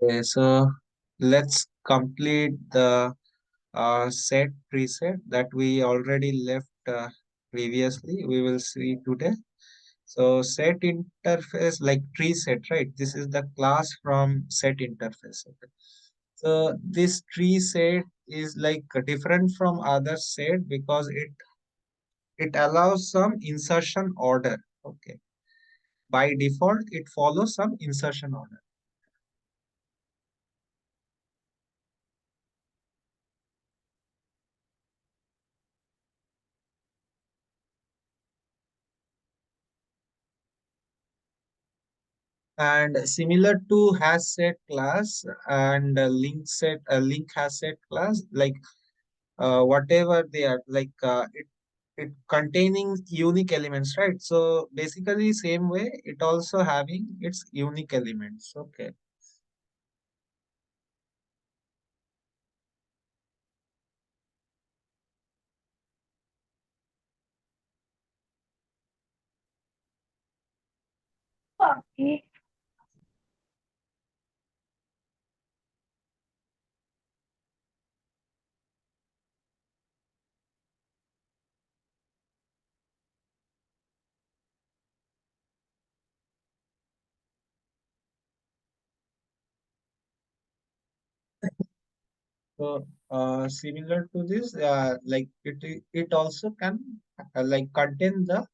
Okay, so let's complete the set preset that we already left previously. We will see today. So set interface like tree set, right? This is the class from set interface. Okay. So this tree set is like different from other set because it allows some insertion order. Okay. By default, it follows some insertion order. And similar to hash set class and link hash set class, like whatever they are, like it containing unique elements, right? So basically same way it also having its unique elements. Okay. Okay. So similar to this, like it also can like contain the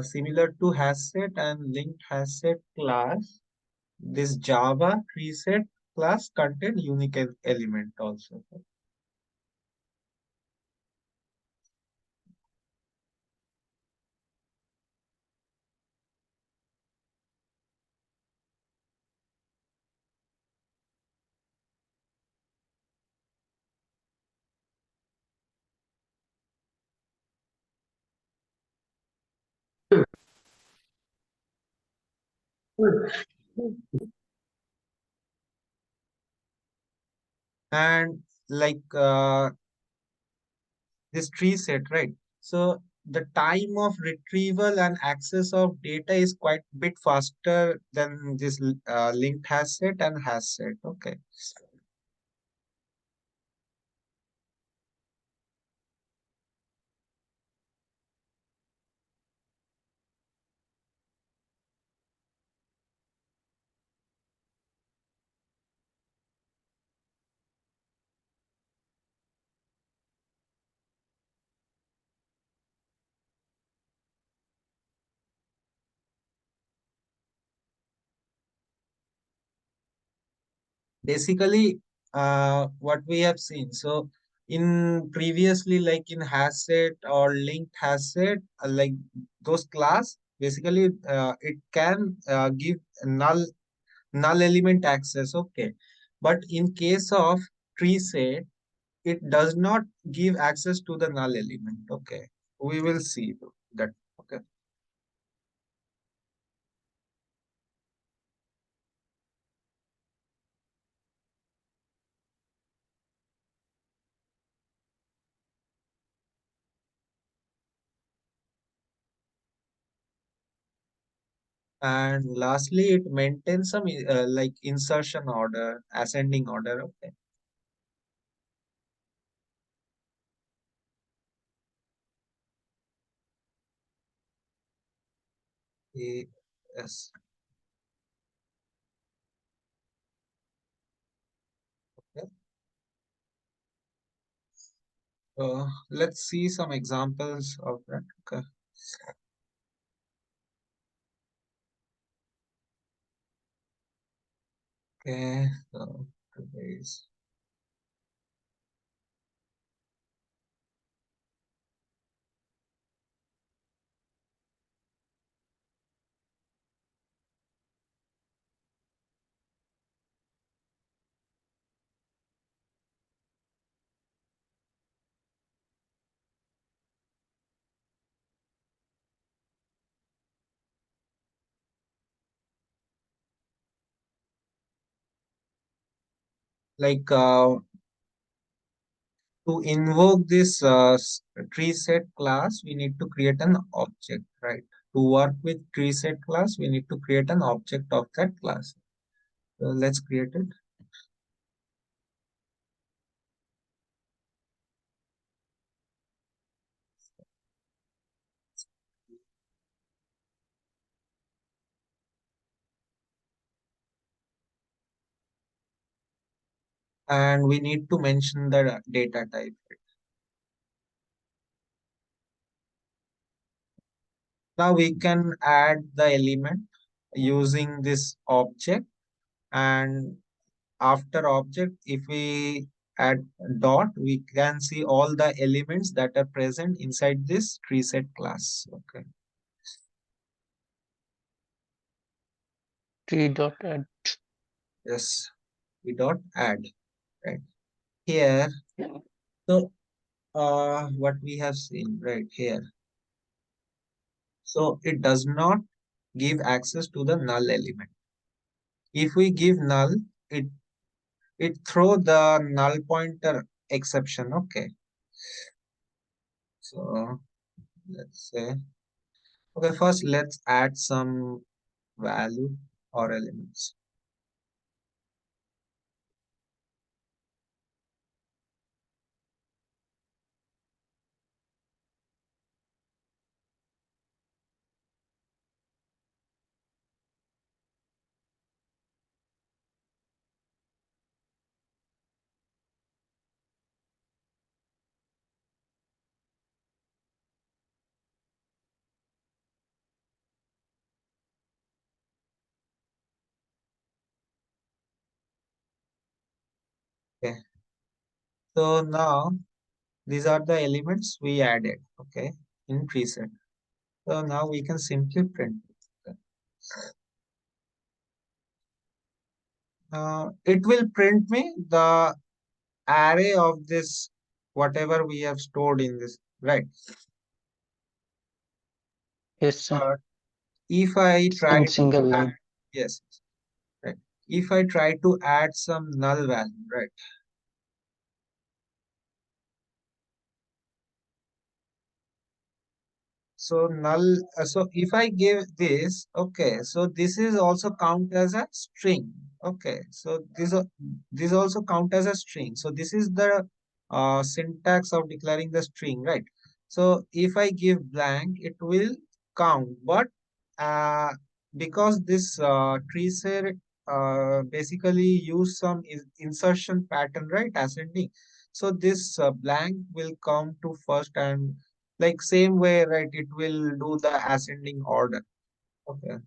similar to hash set and linked hash set class. This Java preset class contain unique element also. And like this tree set, right? So the time of retrieval and access of data is quite bit faster than this linked hash set and hash set. Okay. Basically, what we have seen. So in previously, like in hash set or linked hash set, like those class, basically it can give null element access. Okay. But in case of tree set, it does not give access to the null element. Okay. We will see that. Okay. And lastly, it maintains some like insertion order, ascending order. Okay. Yes. Okay. Let's see some examples of that. Okay. Okay. So today's like to invoke this tree set class, we need to create an object, right? To work with tree set class, we need to create an object of that class. Let's create it. And we need to mention the data type. Now we can add the element using this object, and after object, if we add dot, we can see all the elements that are present inside this tree set class. Okay. Tree dot add. Yes, we dot add right here. So what we have seen right here. So it does not give access to the null element. If we give null, it throw the null pointer exception. Okay. So let's say, okay, first let's add some value or elements. Okay. So now these are the elements we added. Okay, in preset. So now we can simply print it. It will print me the array of this whatever we have stored in this, right? Yes, sir. But if I try In to single add, line. yes, right. If I try to add some null value, right? So null, so if I give this, okay, so this is also count as a string. Okay, so this also count as a string. So this is the syntax of declaring the string, right? So if I give blank, it will count, but uh, because this tree set basically use some insertion pattern, right? Ascending. So this blank will come to first, and like same way, right, it will do the ascending order. Okay.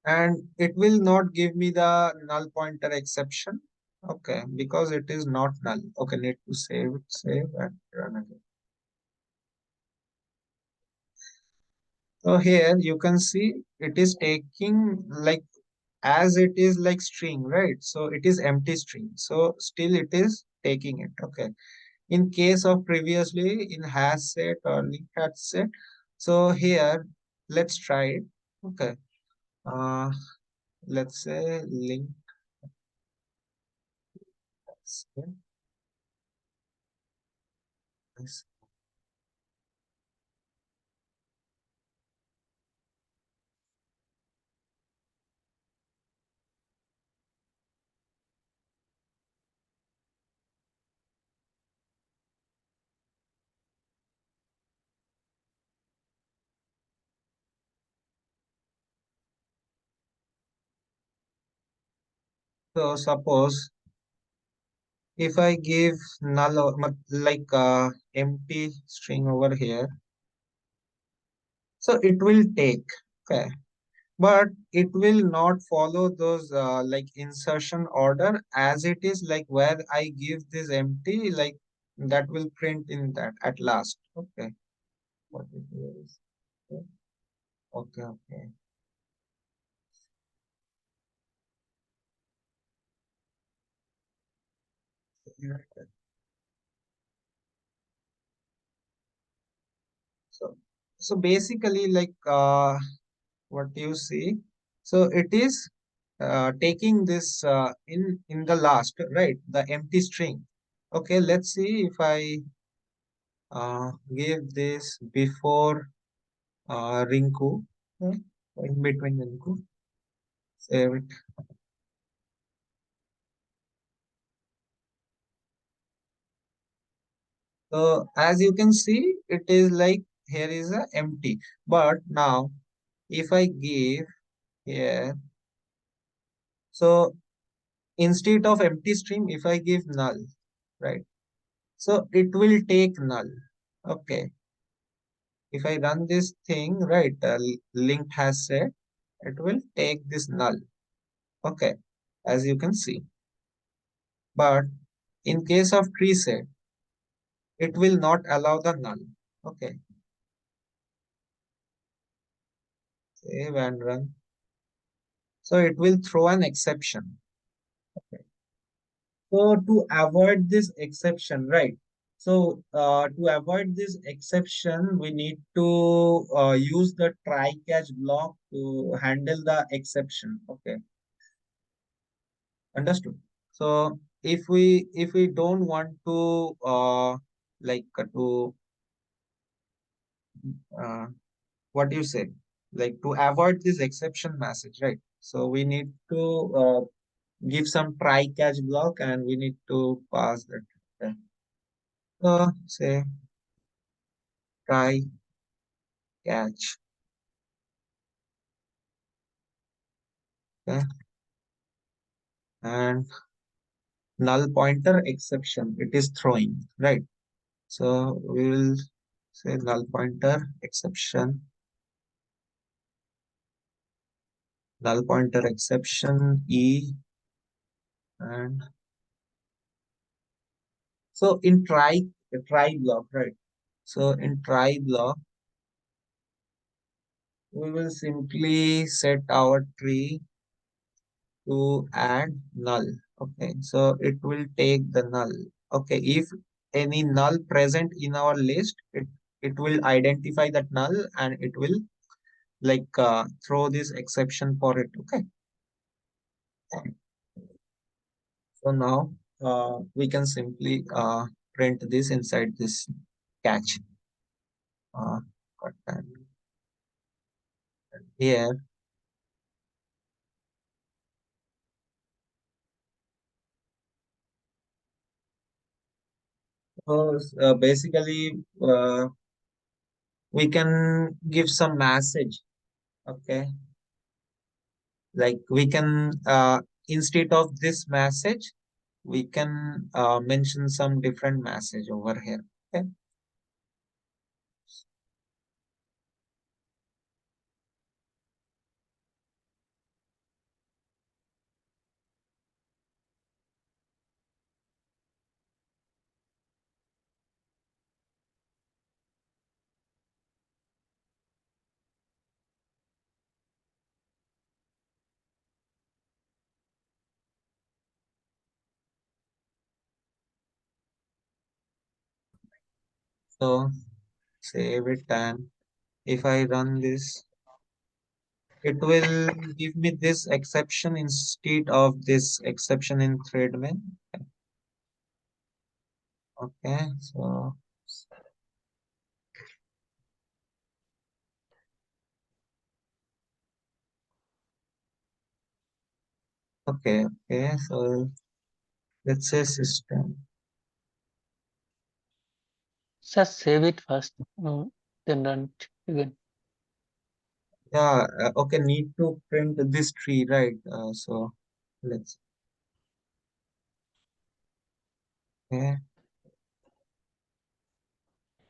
And it will not give me the null pointer exception. Okay, because it is not null. Okay, need to save and run again. So here you can see it is taking like as it is like string, right? So it is empty string. So still it is taking it. Okay. In case of previously in hash set or link hash set. So here let's try it. Okay. Uh, let's say link set. So suppose if I give null or like empty string over here, so it will take. Okay. But it will not follow those like insertion order as it is like where I give this empty like that will print in that at last. Okay. What it is. Okay, okay. So so basically like what you see. So it is taking this in the last, right? The empty string. Okay, let's see if I give this before Rinku, okay, in between Rinku. Save it. So as you can see, it is like here is a empty. But now if I give here, so instead of empty stream, if I give null, right? So it will take null. Okay. If I run this thing, right, linked has said, it will take this null. Okay. As you can see. But in case of tree set, it will not allow the null. Okay. Save and run. So it will throw an exception. Okay. So to avoid this exception, right? So to avoid this exception, we need to use the try catch block to handle the exception. Okay, understood. So if we don't want to like to uh, what do you say, like to avoid this exception message, right? So we need to give some try catch block and we need to pass that. Okay. So say try catch. Okay. And null pointer exception it is throwing, right? So we will say null pointer exception, null pointer exception e, and so in try block, right? So in try block we will simply set our tree to add null. Okay, so it will take the null. Okay, if any null present in our list, it will identify that null and it will like throw this exception for it. Okay, so now we can simply print this inside this catch. Got that. Here, so basically we can give some message. Okay, like we can instead of this message we can mention some different message over here. Okay. So save it, and if I run this, it will give me this exception instead of this exception in thread main. Okay, so okay, so let's say system. Just save it first, then run it again. Yeah, okay, need to print this tree, right? So let's, okay,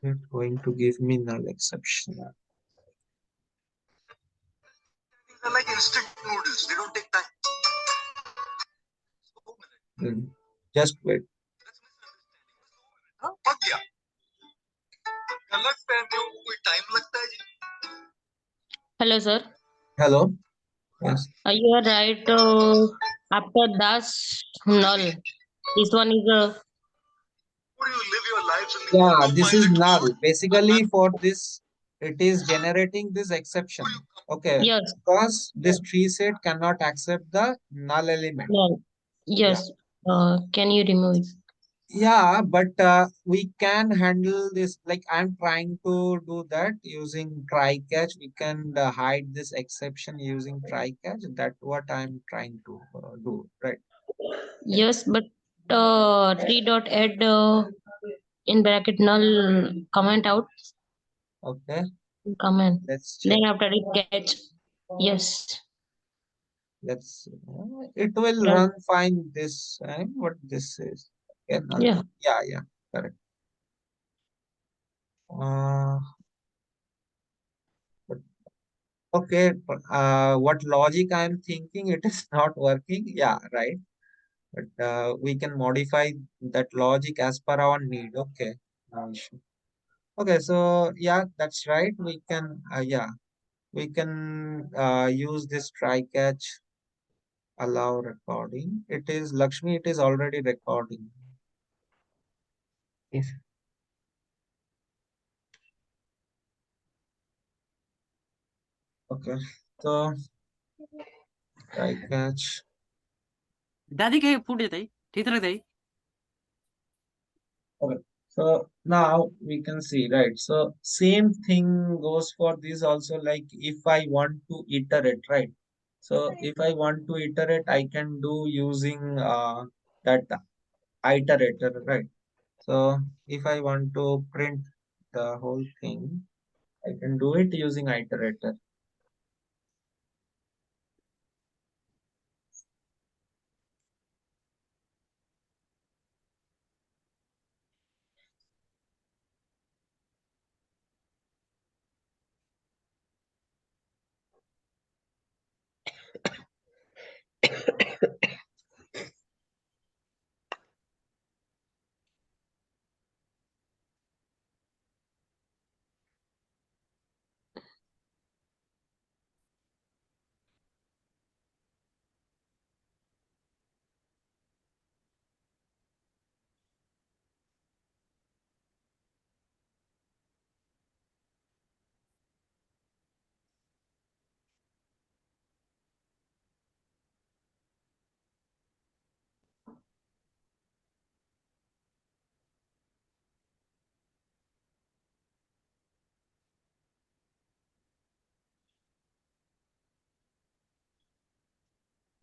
it's going to give me null exception. They're like instant noodles. They don't take time. Hmm. Just wait. हाँ, पक गया गलत पहनते हो कोई time लगता है जी Hello, sir. Hello. Yes. You are right. After das null, this one is Or you live your lives in the Yeah, this is autopilot null. mode Basically, for this, it is generating this exception. Okay, yes, because this tree set cannot accept the null element. null. Yeah. Yes. Can you remove it? Yeah, but we can handle this. Like I'm trying to do that using try catch. We can hide this exception using try catch. That's what I'm trying to do, right? Yes, but t dot add in bracket null comment out Okay, comment. let's check. Then after it catch. Yes. Let's. It will Run. run fine this time. What this is? Okay, null. Yeah. Yeah, yeah, correct. Uh, but okay. What logic I'm thinking? It is not working. Yeah, right. But we can modify that logic as per our need. Okay, no issue. Okay, so yeah, that's right. We can, yeah, we can use this try catch, allow recording. It is Lakshmi. It is already recording. Yes. Okay, so try catch. दादी काही फूट येत आहे ठीक आहे ताई. Okay, so now we can see, right? So same thing goes for this also. Like if I want to iterate, right? So if I want to iterate, I can do using that iterator, right? So if I want to print the whole thing, I can do it using iterator.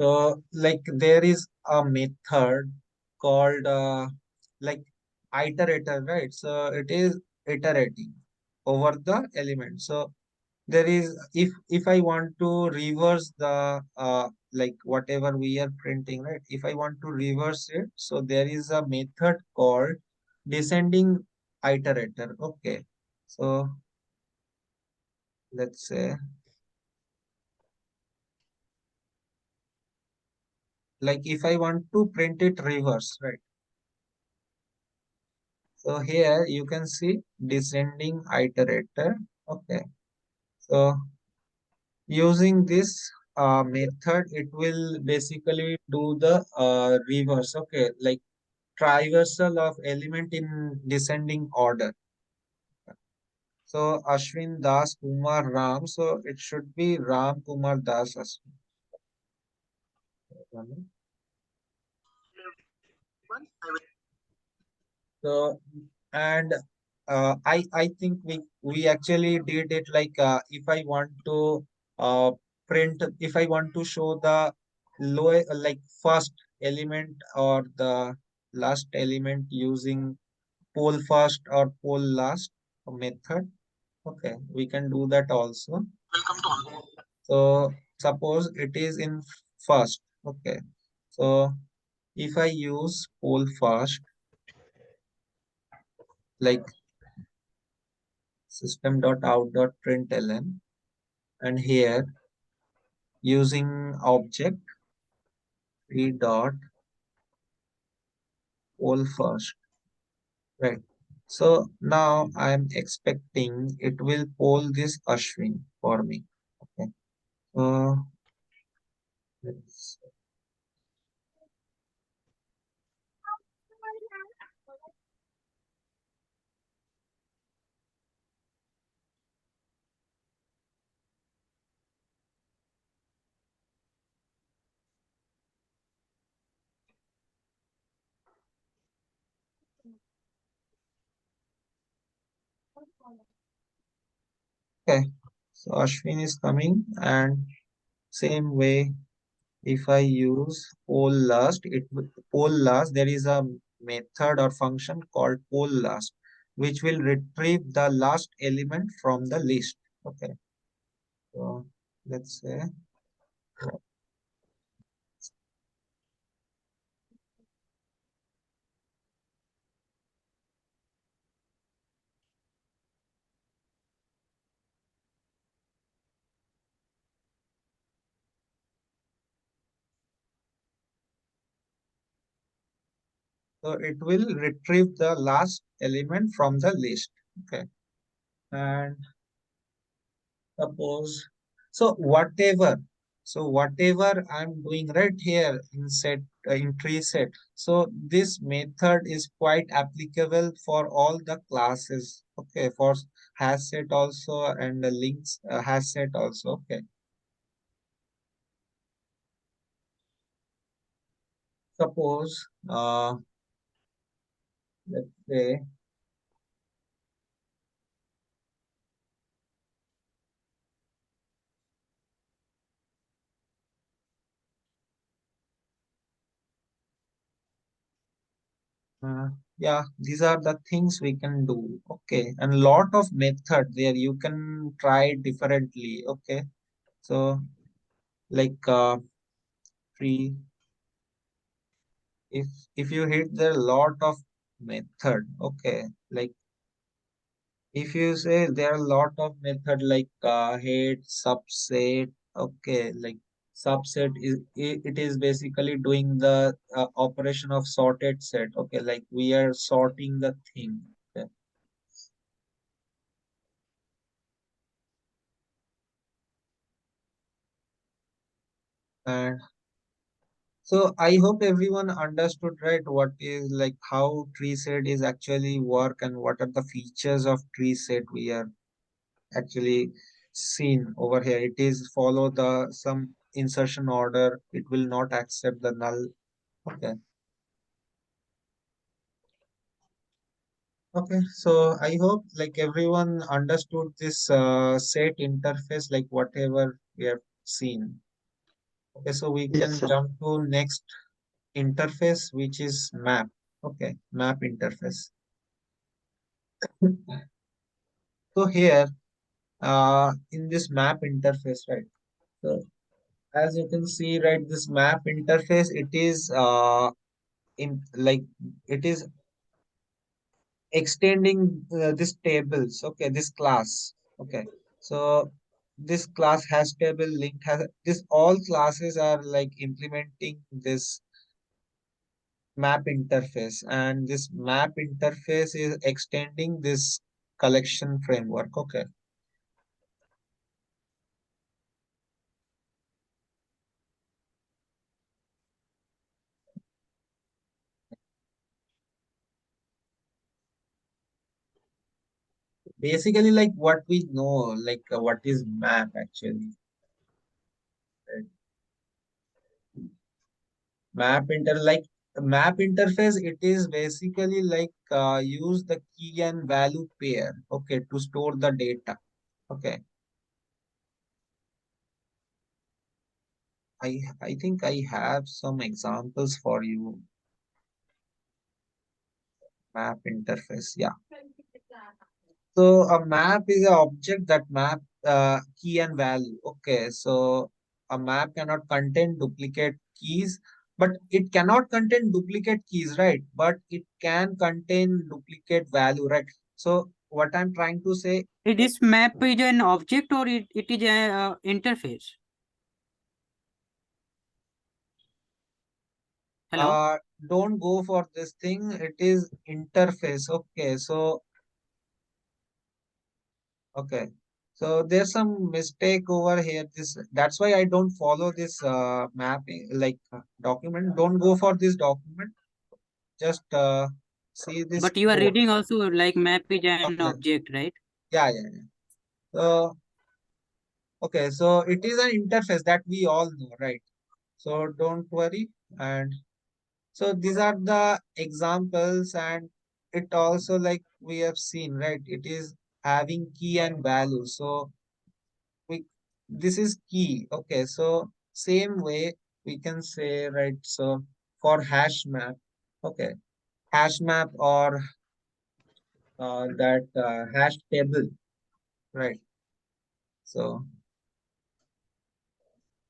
So like there is a method called like iterator, right? So it is iterating over the element. So there is if I want to reverse the like whatever we are printing, right? If I want to reverse it, so there is a method called descending iterator. Okay. So let's say like if I want to print it reverse, right? So here you can see descending iterator. Okay. So using this method, it will basically do the reverse. Okay. Like traversal of element in descending order. So Ashwin Das Kumar Ram. So it should be Ram Kumar Das Ashwin. So and I think we actually did it like if I want to print if I want to show the low like first element or the last element using pole first or pole last method. Okay, we can do that also. Welcome to So suppose it is in first. Okay, so if I use pole first like system.out.println and here using object 3 dot poll first, right? So now I'm expecting it will poll this Ashwin for me. Okay, so let's Okay, so Ashwin is coming, and same way, if I use poll last, there is a method or function called poll last, which will retrieve the last element from the list. Okay, so let's say so it will retrieve the last element from the list. Okay, and suppose whatever I'm doing right here in tree set, so this method is quite applicable for all the classes. Okay, for hash set also, and the links hash set also. Okay, suppose let's say uh, yeah, these are the things we can do. Okay, and lot of method there you can try differently. Okay, so like tree, if you hit there a lot of method. Okay, like if you say there are a lot of method like head, subset. Okay, like subset is it is basically doing the operation of sorted set. Okay, like we are sorting the thing. Okay. And so I hope everyone understood, right, what is like how tree set is actually work and what are the features of tree set we are actually seen over here. It is follow the some insertion order. It will not accept the null. Okay. Okay. So I hope like everyone understood this set interface, like whatever we have seen. Okay. So we Yes, can sir. jump to next interface, which is map. Okay. Map interface. So here, in this map interface, right? So as you can see, right, this map interface, it is in like it is extending this tables. Okay, this class. Okay, so this class has table linked has this all classes are like implementing this map interface, and this map interface is extending this collection framework. Okay, basically like what we know, like what is map actually, right? Map interface, it is basically like use the key and value pair, okay, to store the data. Okay, I think I have some examples for you. Map interface, yeah. So a map is an object that map key and value. Okay, so a map cannot contain duplicate keys, but it cannot contain duplicate keys, right? But it can contain duplicate value, right? So what I'm trying to say, This map is an object or it is a interface? Hello? uh, don't go for this thing. It is interface. Okay, so okay. So there's some mistake over here. That's why I don't follow this mapping like document. Don't go for this document. Just see this But you are code. reading also like map is an Okay. object, right? Yeah, yeah, yeah. So okay, so it is an interface that we all know, right? So don't worry. And so these are the examples, and it also like we have seen, right? It is having key and value. So we this is key. Okay, so same way we can say, right? So for hash map, okay, hash map or that hash table, right? So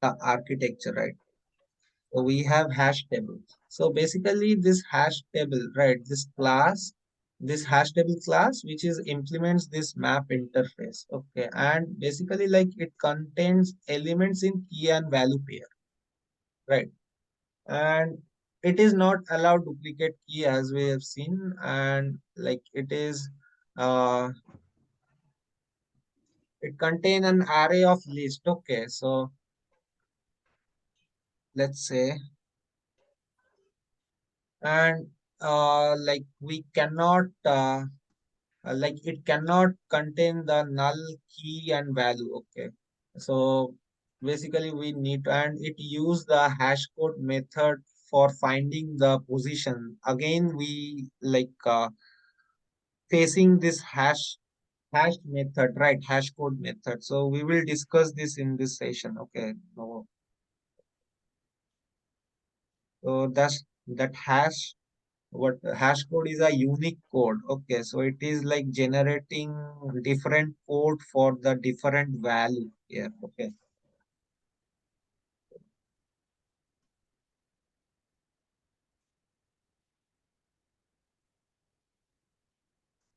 the architecture, right? So we have hash table. So basically this hash table, right? This hash table class, which is implements this map interface. Okay. And basically like it contains elements in key and value pair, right? And it is not allowed duplicate key as we have seen. And like it contain an array of list. Okay. So let's say, and like we cannot like it cannot contain the null key and value. Okay, so basically we need to, and it use the hash code method for finding the position. Again we like facing this hash method, right? Hash code method. So we will discuss this in this session. Okay, no, so that what hash code is a unique code. Okay, so it is like generating different code for the different value here. Okay,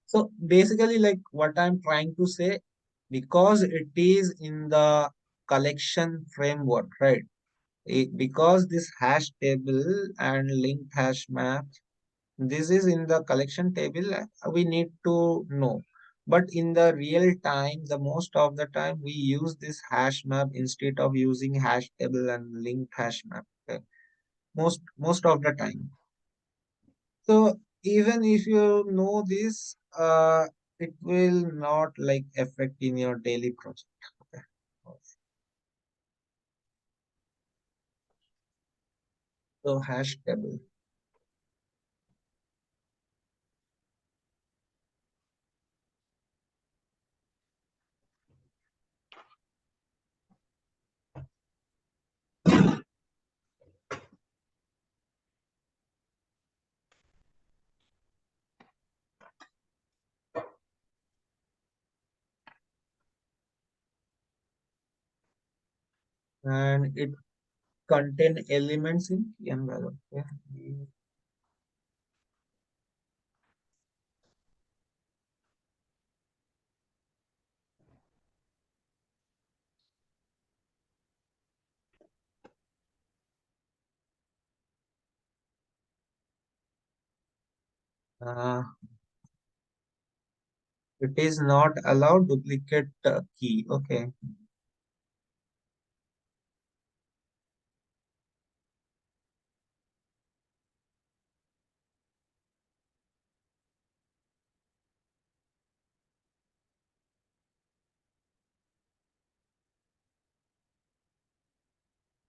so basically like what I'm trying to say, because it is in the collection framework, right? Because this hash table and linked hash map, this is in the collection table, we need to know. But in the real time, the most of the time we use this hash map instead of using hash table and linked hash map. Okay? Most of the time. So even if you know this, it will not like affect in your daily project. Okay. So hash table. And it contain elements in key and value. Okay. Uh, it is not allowed duplicate key. Okay.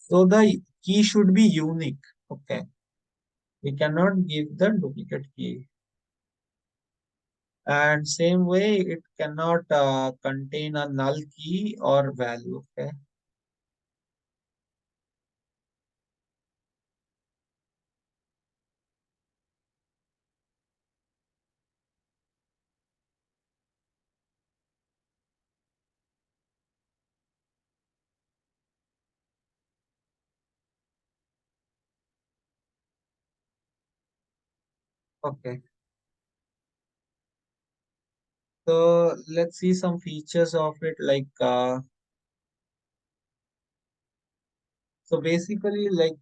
So the key should be unique. Okay. We cannot give the duplicate key. And same way, it cannot contain a null key or value. Okay. Okay. So let's see some features of it. Like so basically, like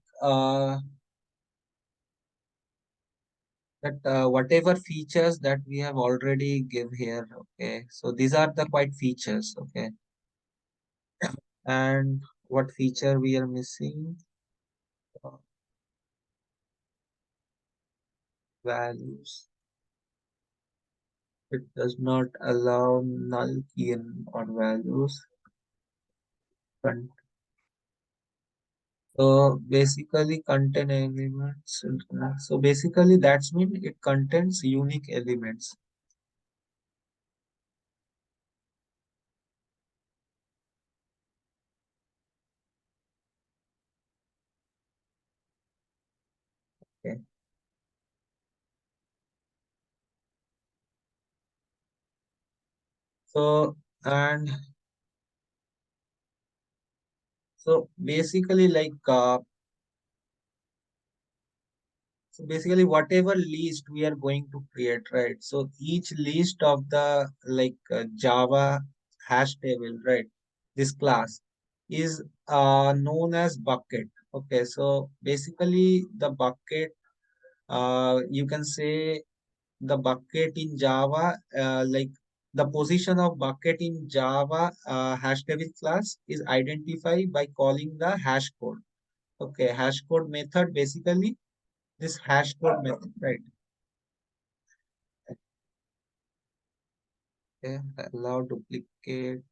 that whatever features that we have already give here. Okay. So these are the quite features. Okay. And what feature we are missing? Uh, Values. It does not allow null key or values. Con- So basically contain elements. So basically that's mean it contains unique elements. So, and so basically so basically whatever list we are going to create, right? So each list of the Java hash table, right? This class is known as bucket. Okay, so basically the bucket, you can say the bucket in Java, the position of bucket in Java hash table class is identified by calling the hash code. Okay, hash code method, basically this hash code method, right? Okay, allow duplicate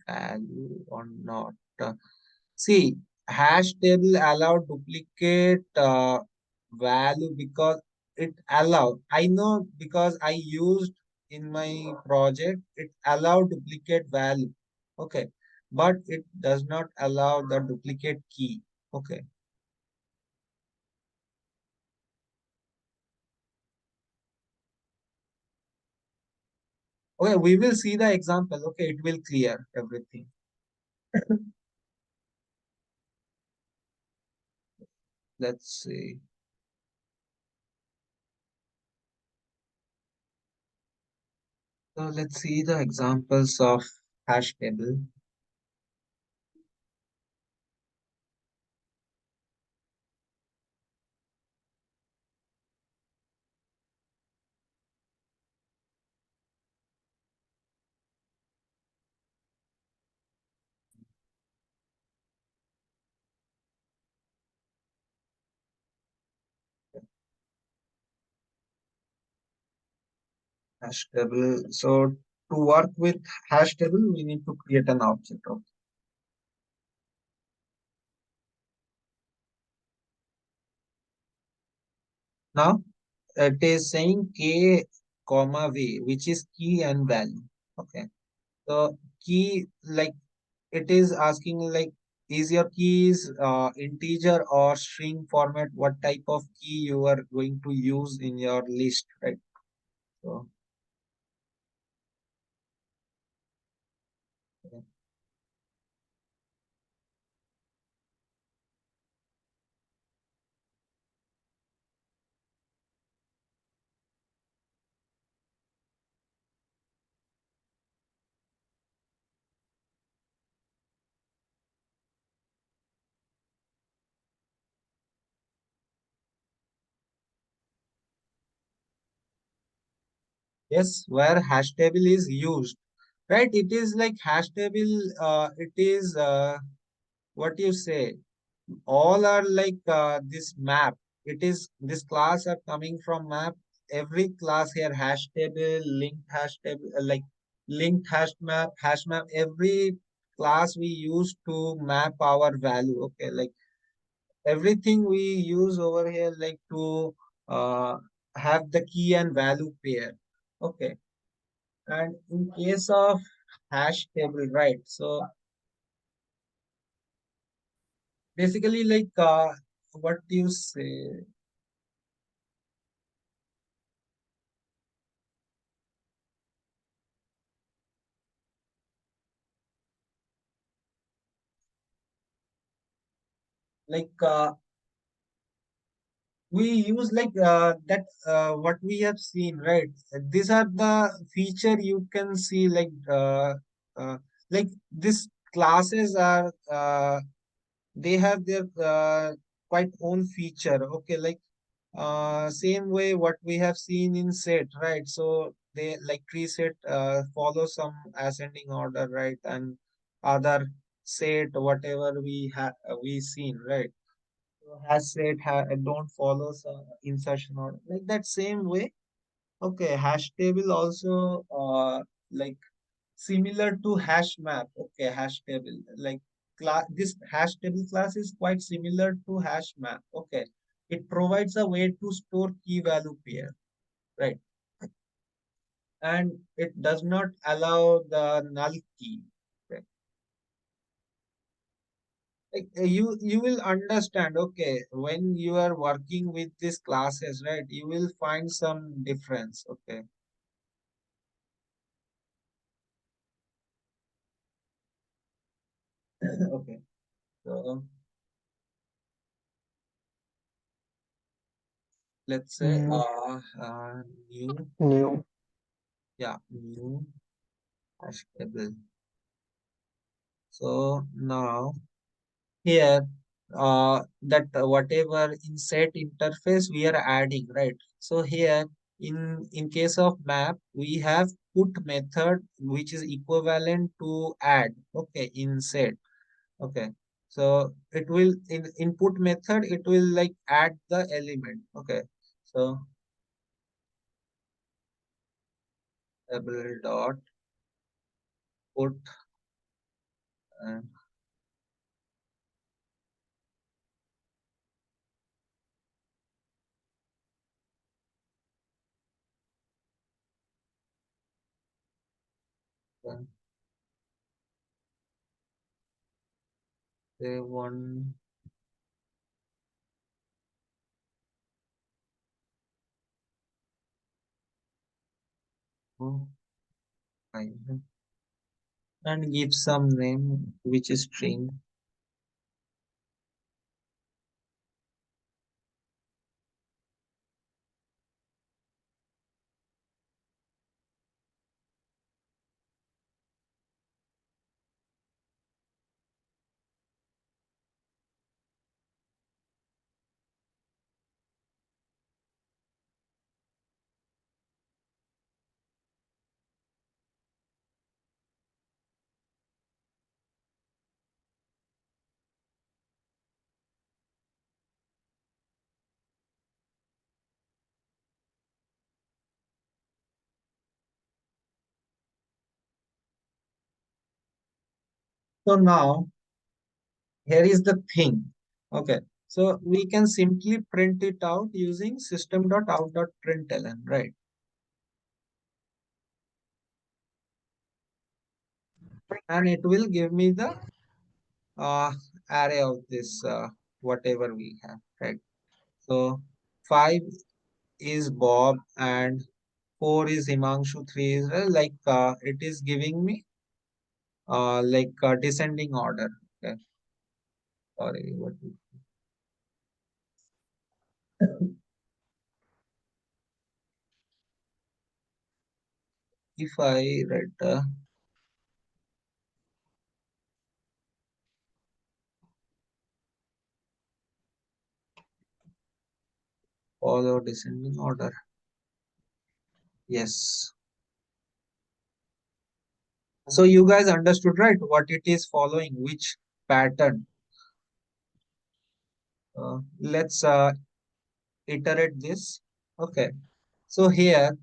value or not. See, hash table allow duplicate value because it allow. I know because I used in my project, it allow duplicate value. Okay, but it does not allow the duplicate key. Okay. Okay, we will see the example. Okay, it will clear everything. Let's see. So let's see the examples of hash table. Hash table. So to work with hash table, we need to create an object. Okay. Now it is saying k comma v, which is key and value. Okay. So key, like it is asking is your keys integer or string format? What type of key you are going to use in your list, right? So okay. Yes, where hash table is used, right? It is like hash table. It is what you say. All are this map. It is this class are coming from map. Every class here hash table, linked hash table, linked hash map. Every class we use to map our value. Okay, like everything we use over here to uh, have the key and value pair. Okay, and in case of hash table, right? So basically what do you say? Like we use that what we have seen, right? These are the feature you can see uh, like this classes are they have their quite own feature. Okay, same way what we have seen in set, right? So they like tree set follow some ascending order, right? And other set whatever we seen, right? Has said don't follow some insertion order like that same way. Okay, hash table also like similar to hash map. Okay, hash table class, this hash table class is quite similar to hash map. Okay, it provides a way to store key value pair, right? And it does not allow the null key. Okay. You will understand, okay, when you are working with these classes, right? You will find some difference. Okay. Okay. So let's say new, New. new hash table. So now here that whatever in set interface we are adding, right? So here in case of map we have put method which is equivalent to add, okay, in set. Okay, so it will in input method it will like add the element. Okay, so table dot put and then say one. Two, five, and give some name which is string. So now here is the thing. Okay, so we can simply print it out using system.out.println, right? And it will give me the array of this whatever we have, right? So 5 is Bob and 4 is Himanshu, 3 is like it is giving me like descending order. Okay, sorry, what if I write follow descending order? Yes. So you guys understood, right? What it is following, which pattern? Let's iterate this. Okay. So here,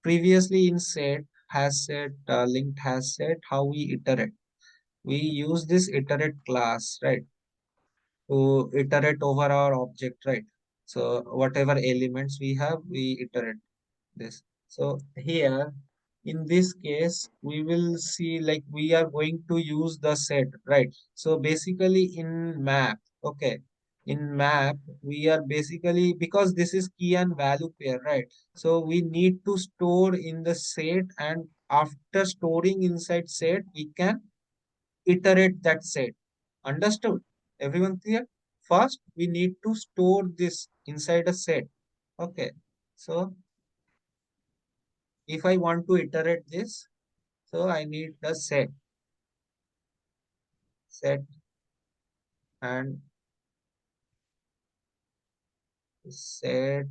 previously in set, has set, linked has set, how we iterate. We use this iterate class, right? To iterate over our object, right? So whatever elements we have, we iterate this. So here, in this case, we will see like we are going to use the set, right? So basically in map, okay, in map, we are basically, because this is key and value pair, right? So we need to store in the set, and after storing inside set, we can iterate that set. Understood? Everyone clear? First, we need to store this inside a set. Okay. So if I want to iterate this, so I need the set and set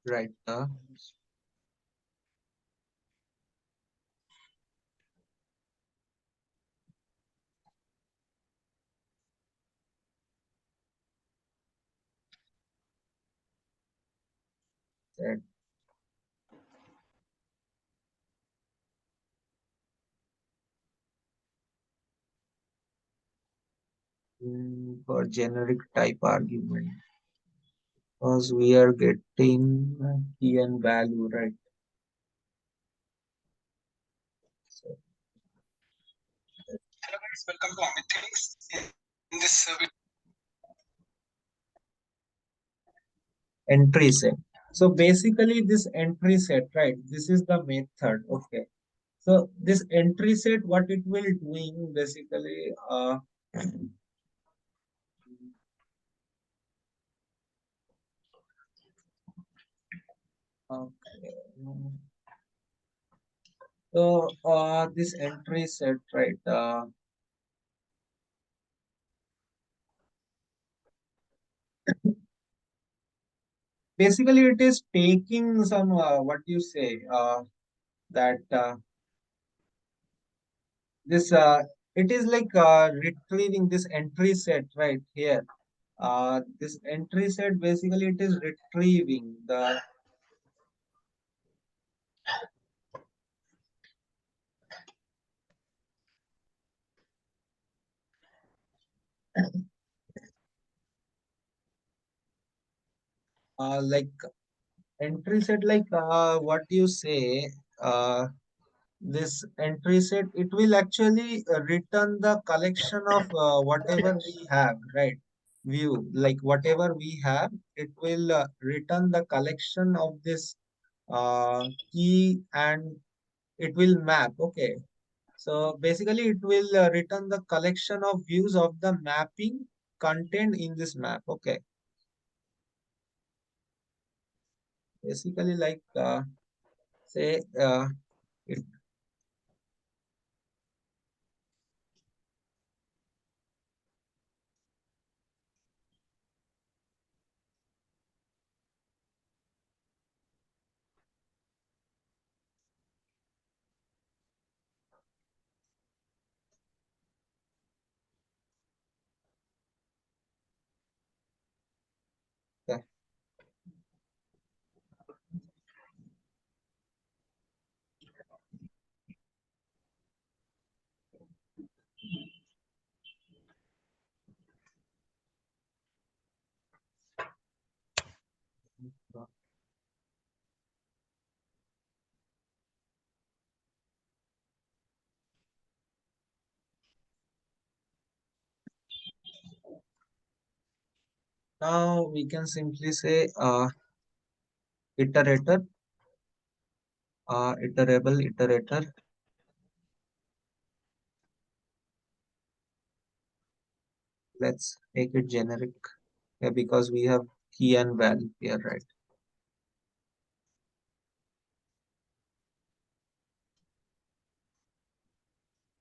right set for generic type argument, because we are getting key and value, right? So Hello guys, welcome to Amit Things. this entry set. So basically this entry set, right? This is the method. Okay. So this entry set, what it will doing basically, okay. So this entry set, right? Basically it is taking some what you say that this it is like retrieving this entry set right here. This entry set basically it is retrieving the like entry set, like what you say, uh, this entry set, it will actually return the collection of whatever we have, right? View, like whatever we have, it will return the collection of this key, and it will map. Okay. So basically it will return the collection of views of the mapping contained in this map. Okay. Basically like say it, yeah. Now we can simply say iterator, iterable iterator. Let's make it generic, yeah, because we have key and value here, right?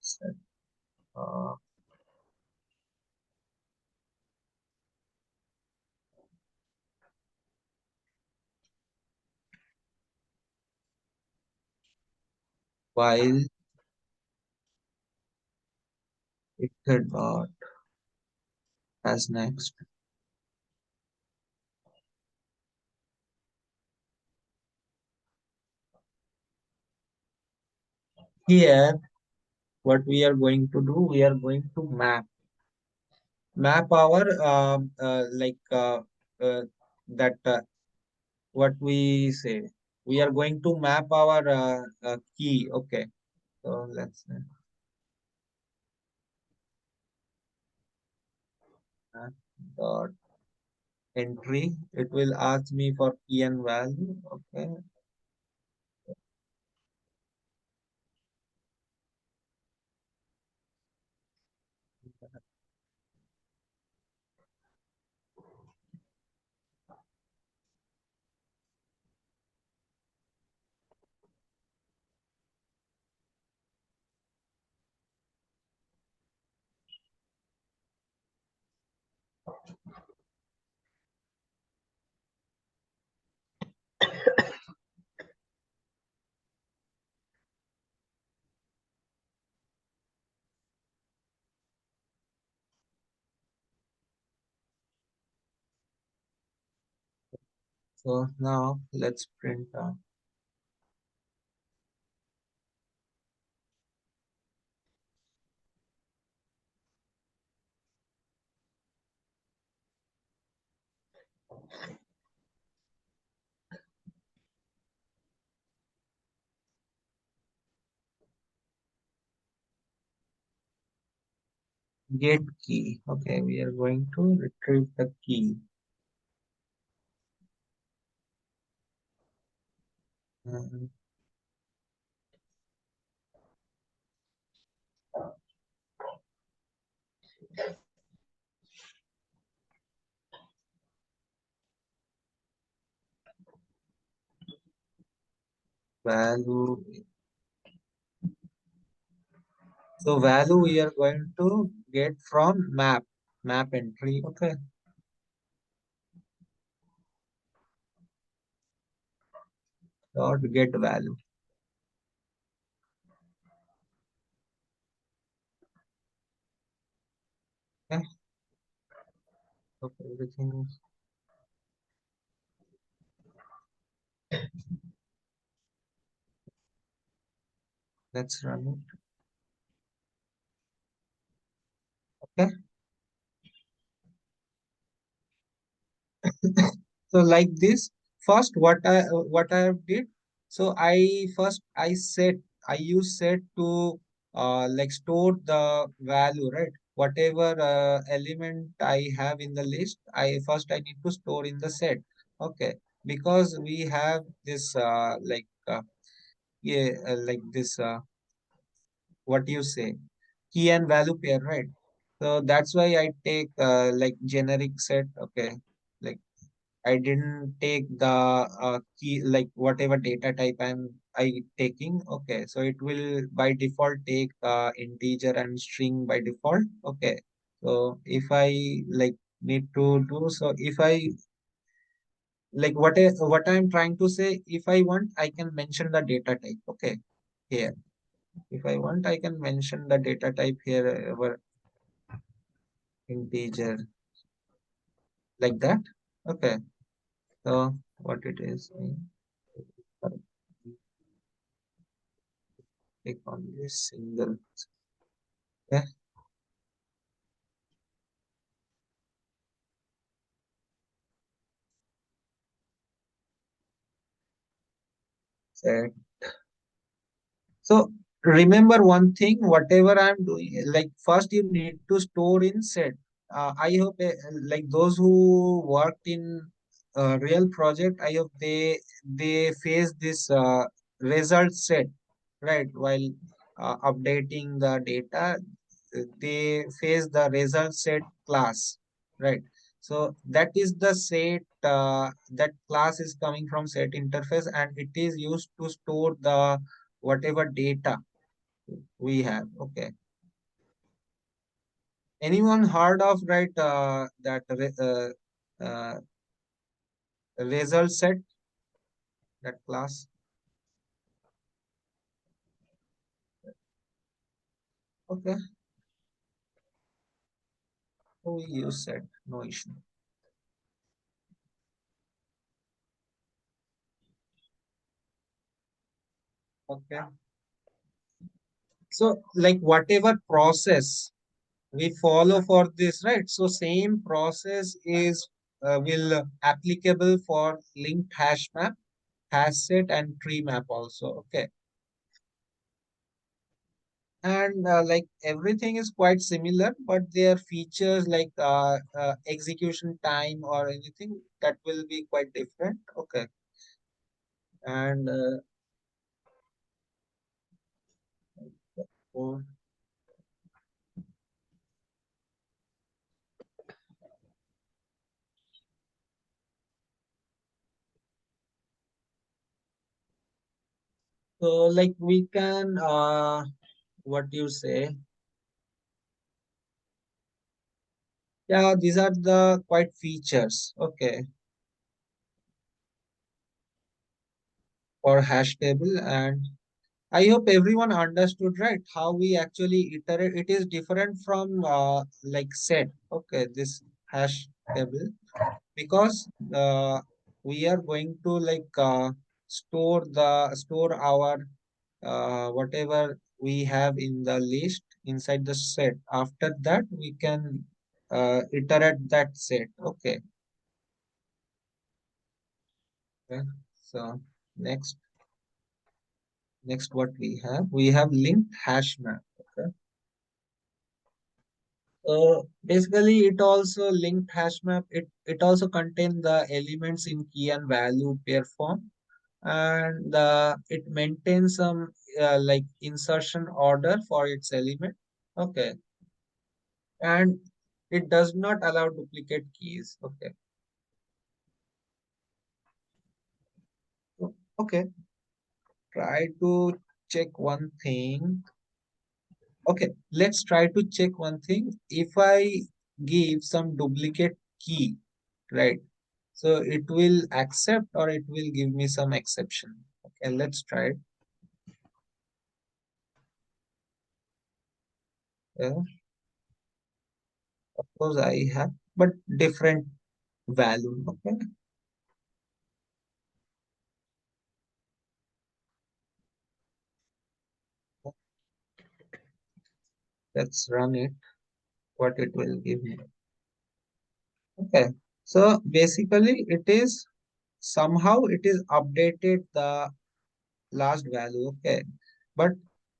Set, uh, while iter dot as next. Here, what we are going to do, we are going to map our like that what we say. We are going to map our key. Okay. So let's say map dot entry. It will ask me for key and value. Okay. So now let's print out. get key. Okay, we are going to retrieve the key. Uh, value. So value we are going to get from map entry. Okay, dot get value. Okay, so everything. Let's run it. Okay. So like this, first what I did, so I use set to like store the value, right? Whatever element I have in the list, I need to store in the set. Okay, because we have this like this what you say, key and value pair, right? So that's why I take like generic set. Okay, like I didn't take the key, like whatever data type I taking. Okay, so it will by default take integer and string by default. Okay, so if I like need to do so, if I like what I'm trying to say, if I want, I can mention the data type. Okay, here if I want, I can mention the data type here, integer, like that. Okay, so what it is. Click on this single. Okay, set. So remember one thing, whatever I'm doing, like first you need to store in set. I hope like those who worked in real project, I hope they face this result set, right? While updating the data, they face the result set class, right? So that is the set, that class is coming from set interface, and it is used to store the whatever data we have. Okay, anyone heard of, right, that result set, that class? Okay, so we use set, no issue. Okay, so like whatever process we follow for this, right? So same process is will applicable for linked hash map, hash set, and tree map also. Okay, and like everything is quite similar, but their features like execution time or anything that will be quite different. Okay, and oh, so like we can what do you say? Yeah, these are the quite features. Okay, for hash table, and I hope everyone understood, right, how we actually iterate. It is different from like set. Okay, this hash table, because we are going to like store our whatever we have in the list inside the set. After that, we can iterate that set. Okay. Okay. So next, what we have linked hash map. Okay. Basically, it also linked hash map. It also contain the elements in key and value pair form, and it maintains some like insertion order for its element. Okay, and it does not allow duplicate keys. Okay. Okay. Try to check one thing. Okay, let's try to check one thing. If I give some duplicate key, right? So it will accept or it will give me some exception. Okay, let's try it. Yeah, of course I have, but different value. Okay, let's run it. What it will give me. Okay, so basically it is somehow it is updated the last value. Okay, but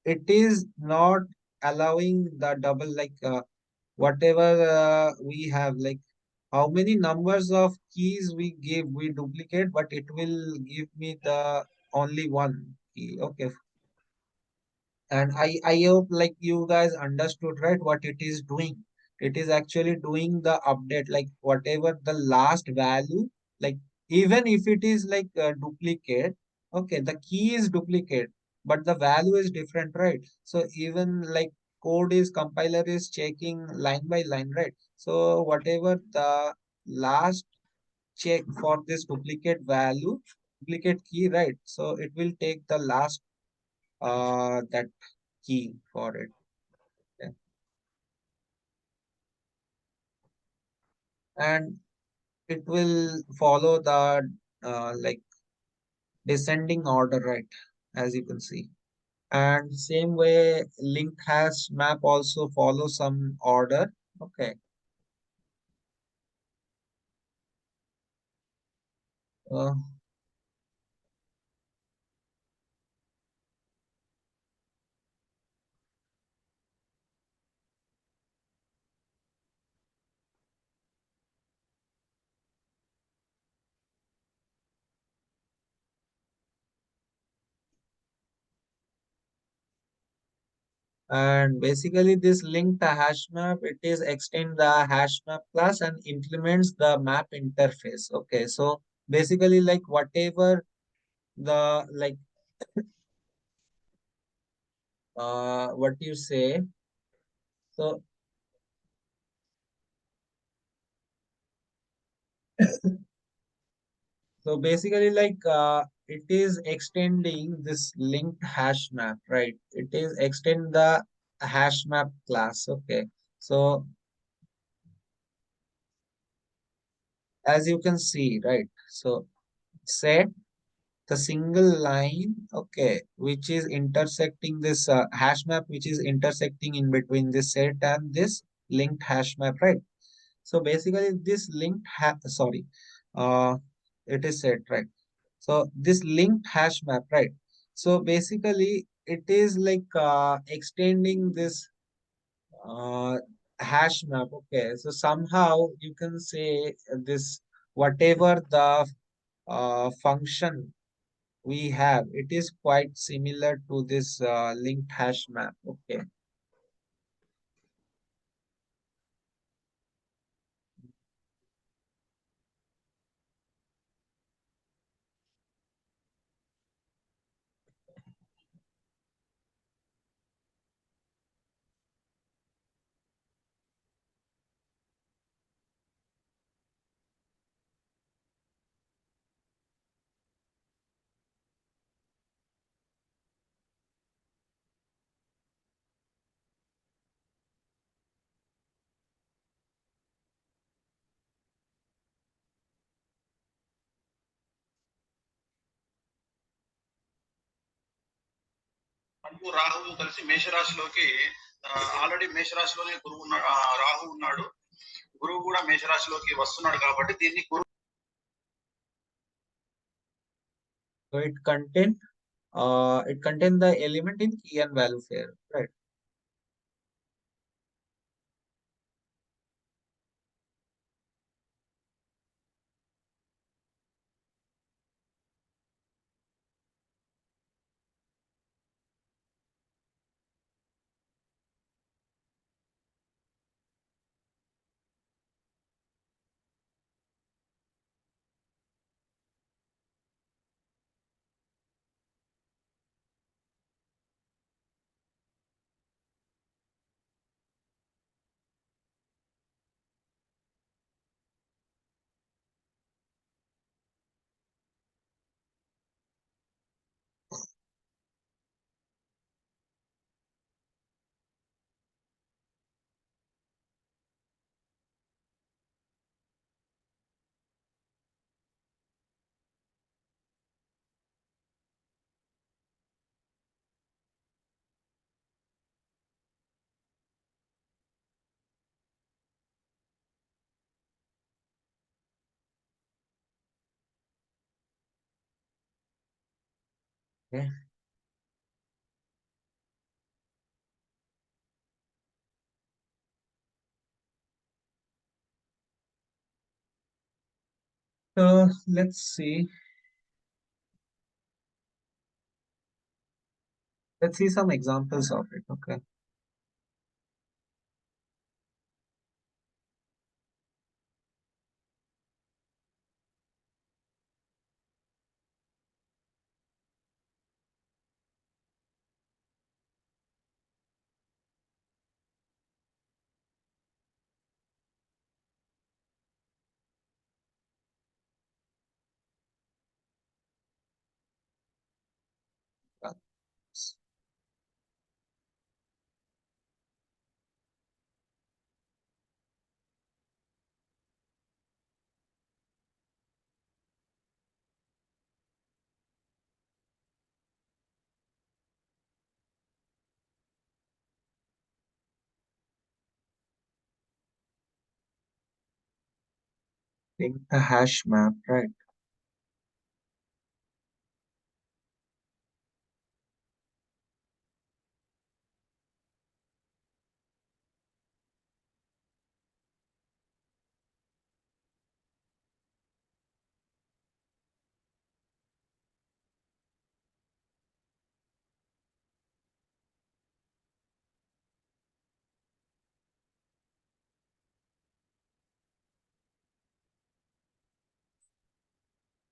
it is not allowing the double like whatever we have, like how many numbers of keys we give, we duplicate, but it will give me the only one key. Okay, and I hope like you guys understood, right, what it is doing. It is actually doing the update, like whatever the last value, like even if it is like a duplicate, okay, the key is duplicate, but the value is different, right? So even like code is compiler is checking line by line, right? So whatever the last check for this duplicate value, duplicate key, right? So it will take the last that key for it. Yeah. And it will follow the like descending order, right, as you can see. And same way linked hash map also follow some order. Okay. uh, and basically this linked hash map, it is extend the hash map class and implements the map interface. Okay, so basically like whatever the like what you say. So so basically like it is extending this linked hash map, right? It is extend the hash map class. Okay, so as you can see, right, so set the single line, okay, which is intersecting this hash map, which is intersecting in between this set and this linked hash map, right? So basically this linked sorry, uh it is set, right? So this linked hash map, right? So basically it is like extending this uh, hash map. Okay, so somehow you can say this whatever the function we have, it is quite similar to this linked hash map. Okay. రాహువు కలిసి మేషరాశిలోకి already మేషరాశిలోనే గురువు ఉన్నాడు, రాహు ఉన్నాడు. గురువు కూడా మేషరాశిలోకి వస్తున్నాడు కాబట్టి దీన్ని గురువు. So it contain the element in key and value pair, right? Okay. So let's see. Let's see some examples of it. Okay. Think a hash map, right?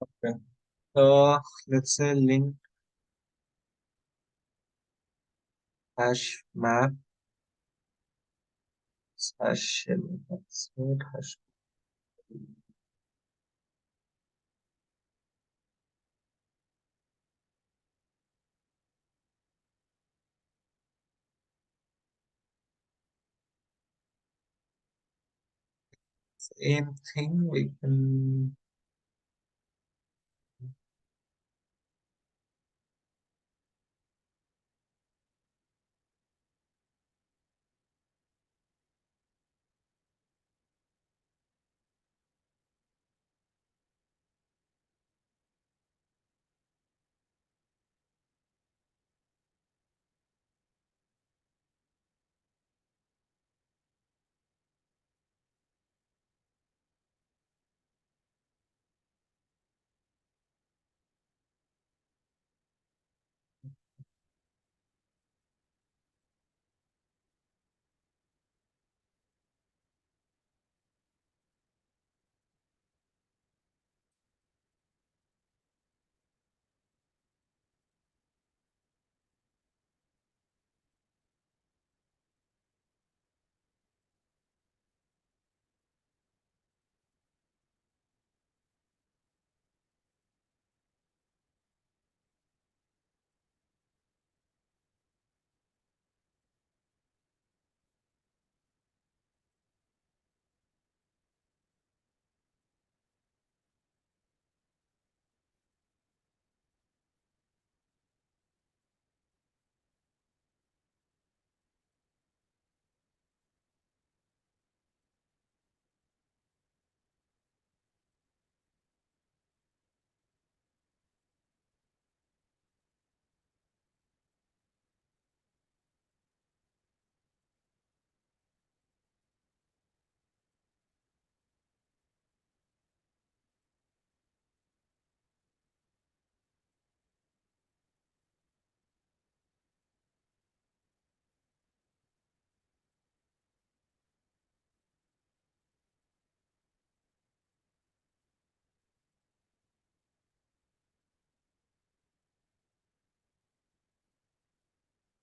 Okay. So let's say link hash map hash. Let's say it hash. Same thing we can.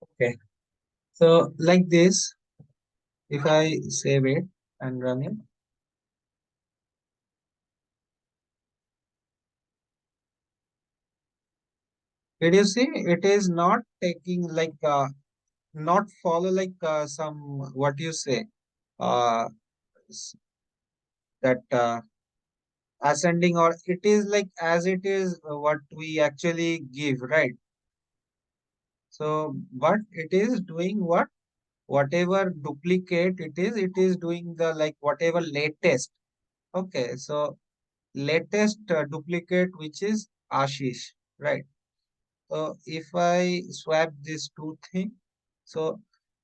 Okay. So like this, if I save it and run it, did you see it is not taking like not follow like some what you say uh that ascending, or it is like as it is what we actually give, right? So but it is doing what, whatever duplicate it is doing the like whatever latest. Okay, so latest duplicate which is Ashish, right? So if I swap these two things, so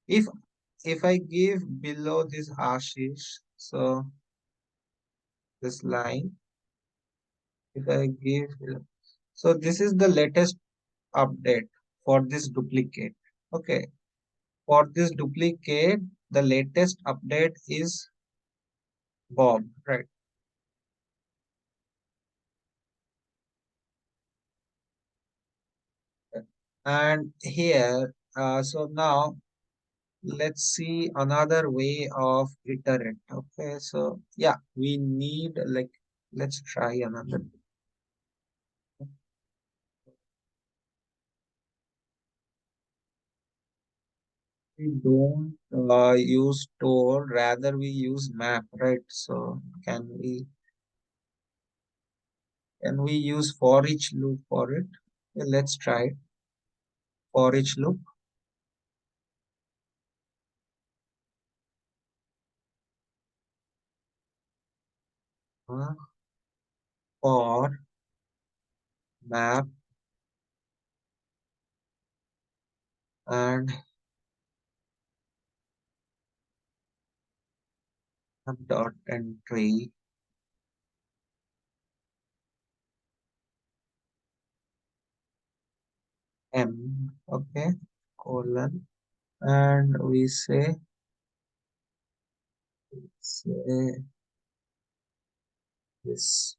if I give below this Ashish, so this line, if I give, so this is the latest update for this duplicate. Okay, for this duplicate, the latest update is Bob, right? And here, so now let's see another way of iterate. Okay, so yeah, we need like, let's try another. We don't use store, rather we use map, right? So can we use for each loop for it? Okay, let's try it. For each loop. uh, for map and map dot entry m, okay, colon, and we say this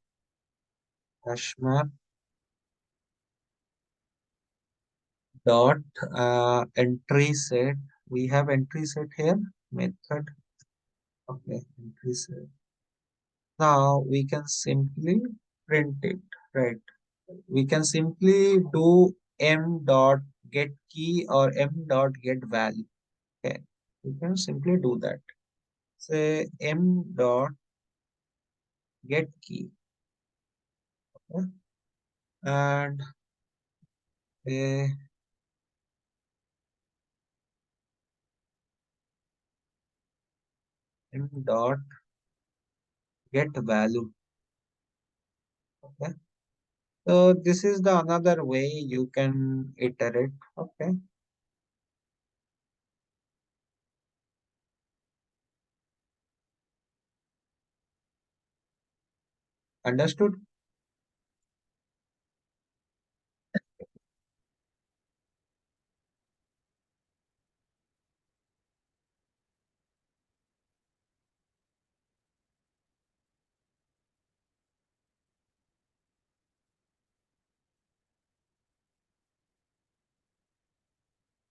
hash map dot entry set. We have entry set here, method. Okay, entry set. Now we can simply print it, right? We can simply do m dot get key or m dot get value. Okay, we can simply do that. Say m dot get key, okay? And uh, m dot get value. Okay, so this is the another way you can iterate. Okay, understood?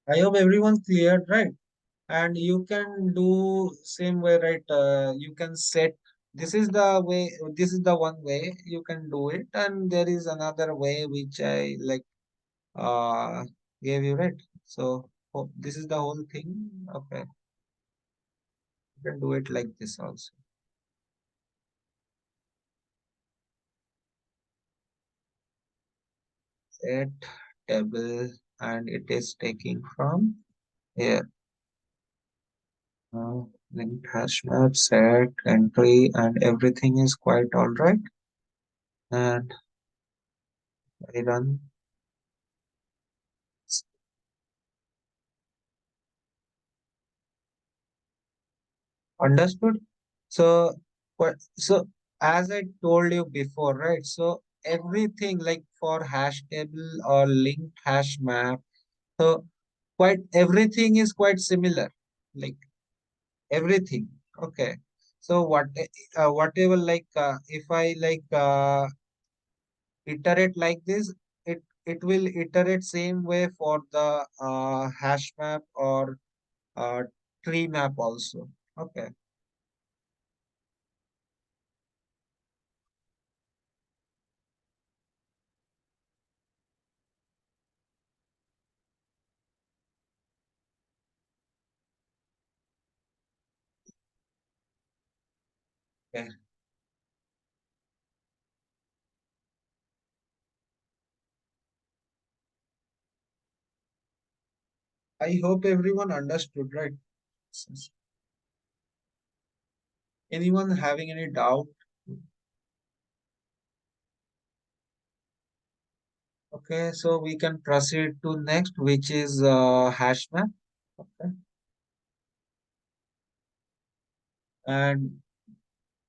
I hope everyone cleared, right? And you can do same way, right? You can set, this is the way, this is the one way you can do it, and there is another way which I like uh gave you, right? So this is the whole thing. Okay, you can do it like this also. Set table, and it is taking from here. Linked hash map, set, entry, and everything is quite all right. And I run. Understood? So, so as I told you before, right? So everything like for hash table or linked hash map, so quite everything is quite similar, like everything. Okay. So whatever like if I like iterate like this, it will iterate same way for the hash map or uh, tree map also. Okay. Okay. I hope everyone understood, right? Anyone having any doubt? Okay, so we can proceed to next, which is hash map. Okay, and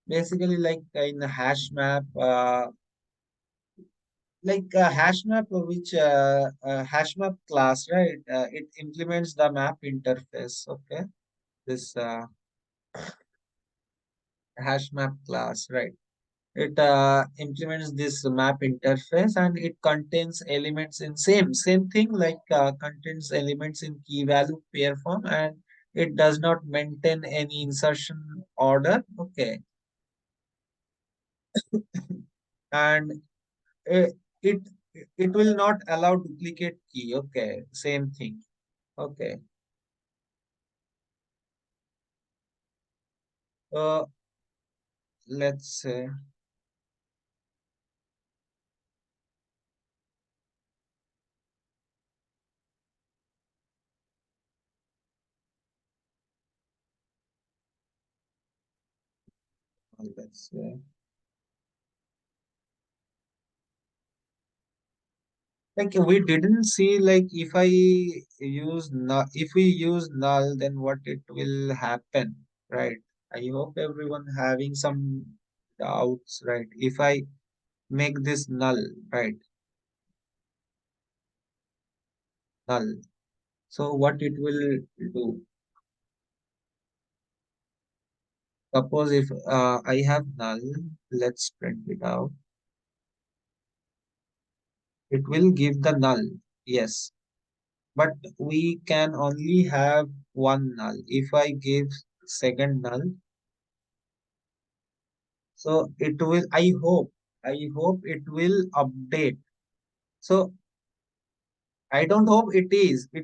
basically, like in the hash map, like a hash map, which hash map class, right? It implements the map interface. Okay, this hash map class, right? It implements this map interface and it contains elements in same thing, like contains elements in key value pair form, and it does not maintain any insertion order. Okay, and it it, it will not allow duplicate key. Okay, same thing. Okay, uh, let's say, let's say like we didn't see, like if I use null, if we use null, then what it will happen, right? I hope everyone having some doubts, right? If I make this null, right? Null. So what it will do? Suppose if I have null, let's print it out. It will give the null, yes. But we can only have one null. If I give second null, so it will, I hope it will update. So I don't hope it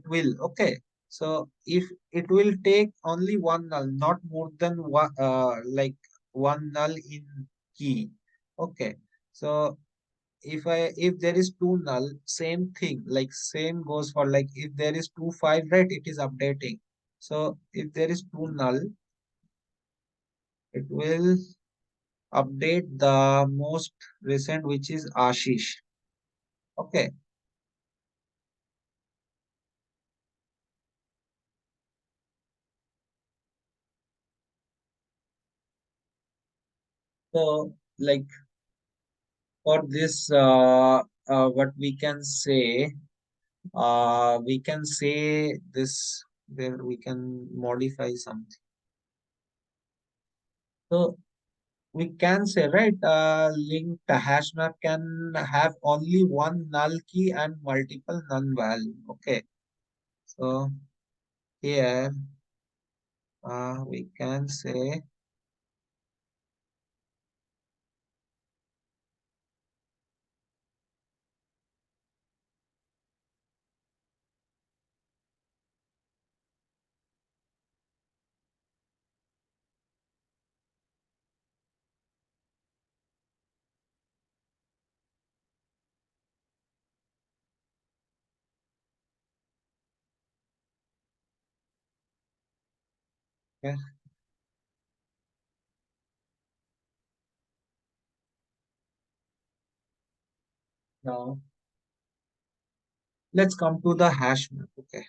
will. Okay. So if it will take only one null, not more than one, like one null in key. Okay. So if there is two null, same thing, like same goes for, like if there is 2 5, right, it is updating. So if there is two null, it will update the most recent, which is Ashish. Okay. So like for this, what we can say this, there we can modify something. So we can say, right, linked hash map can have only one null key and multiple null value. Okay. So here we can say, okay, now let's come to the hash map. Okay.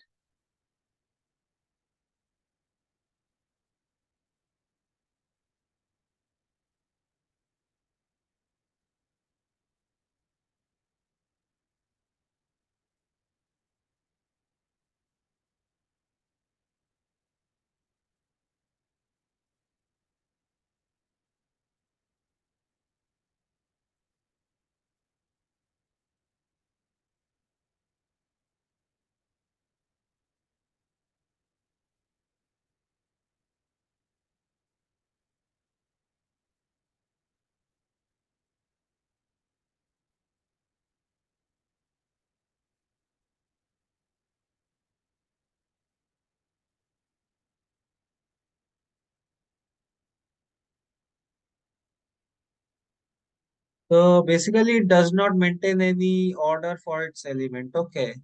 So basically it does not maintain any order for its element. Okay.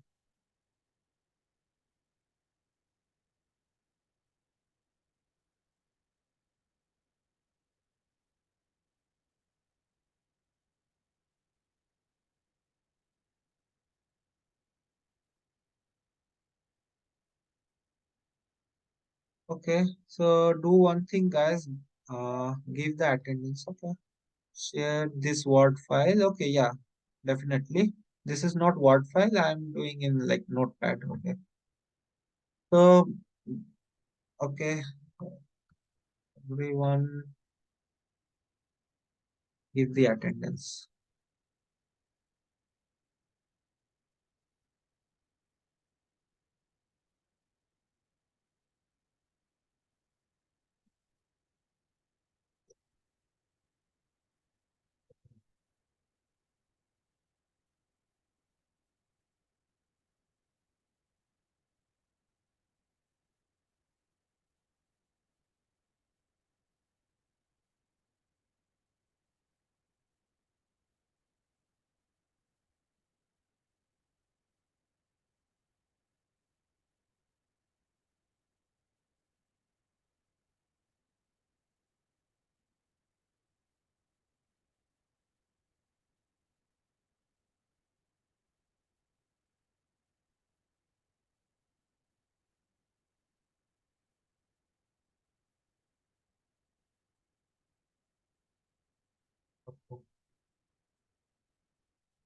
Okay, so do one thing, guys. Give the attendance. Okay, share this Word file. Okay, yeah, definitely. This is not Word file. I'm doing in like Notepad. Okay, so okay, everyone give the attendance.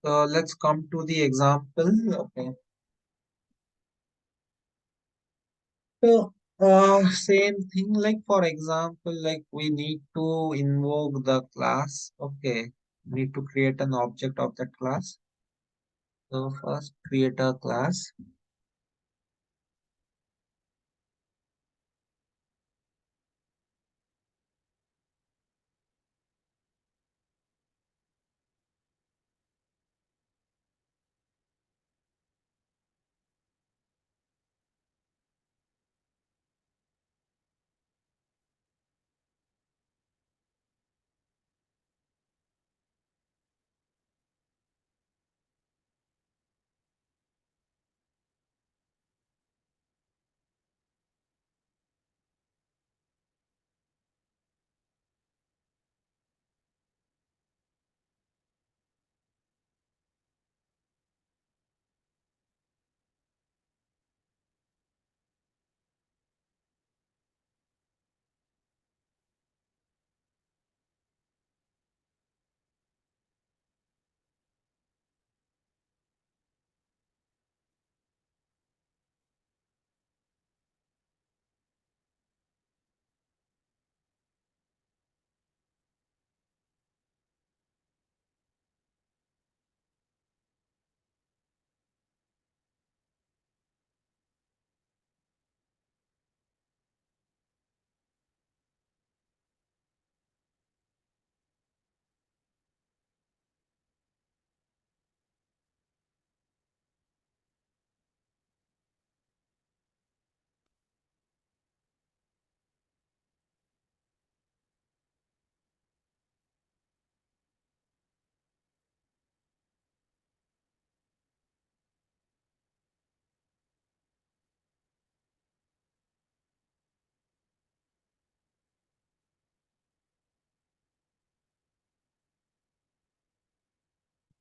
So let's come to the example. Okay. So same thing, like for example, like we need to invoke the class. Okay. Need to create an object of that class. So first create a class.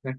Okay.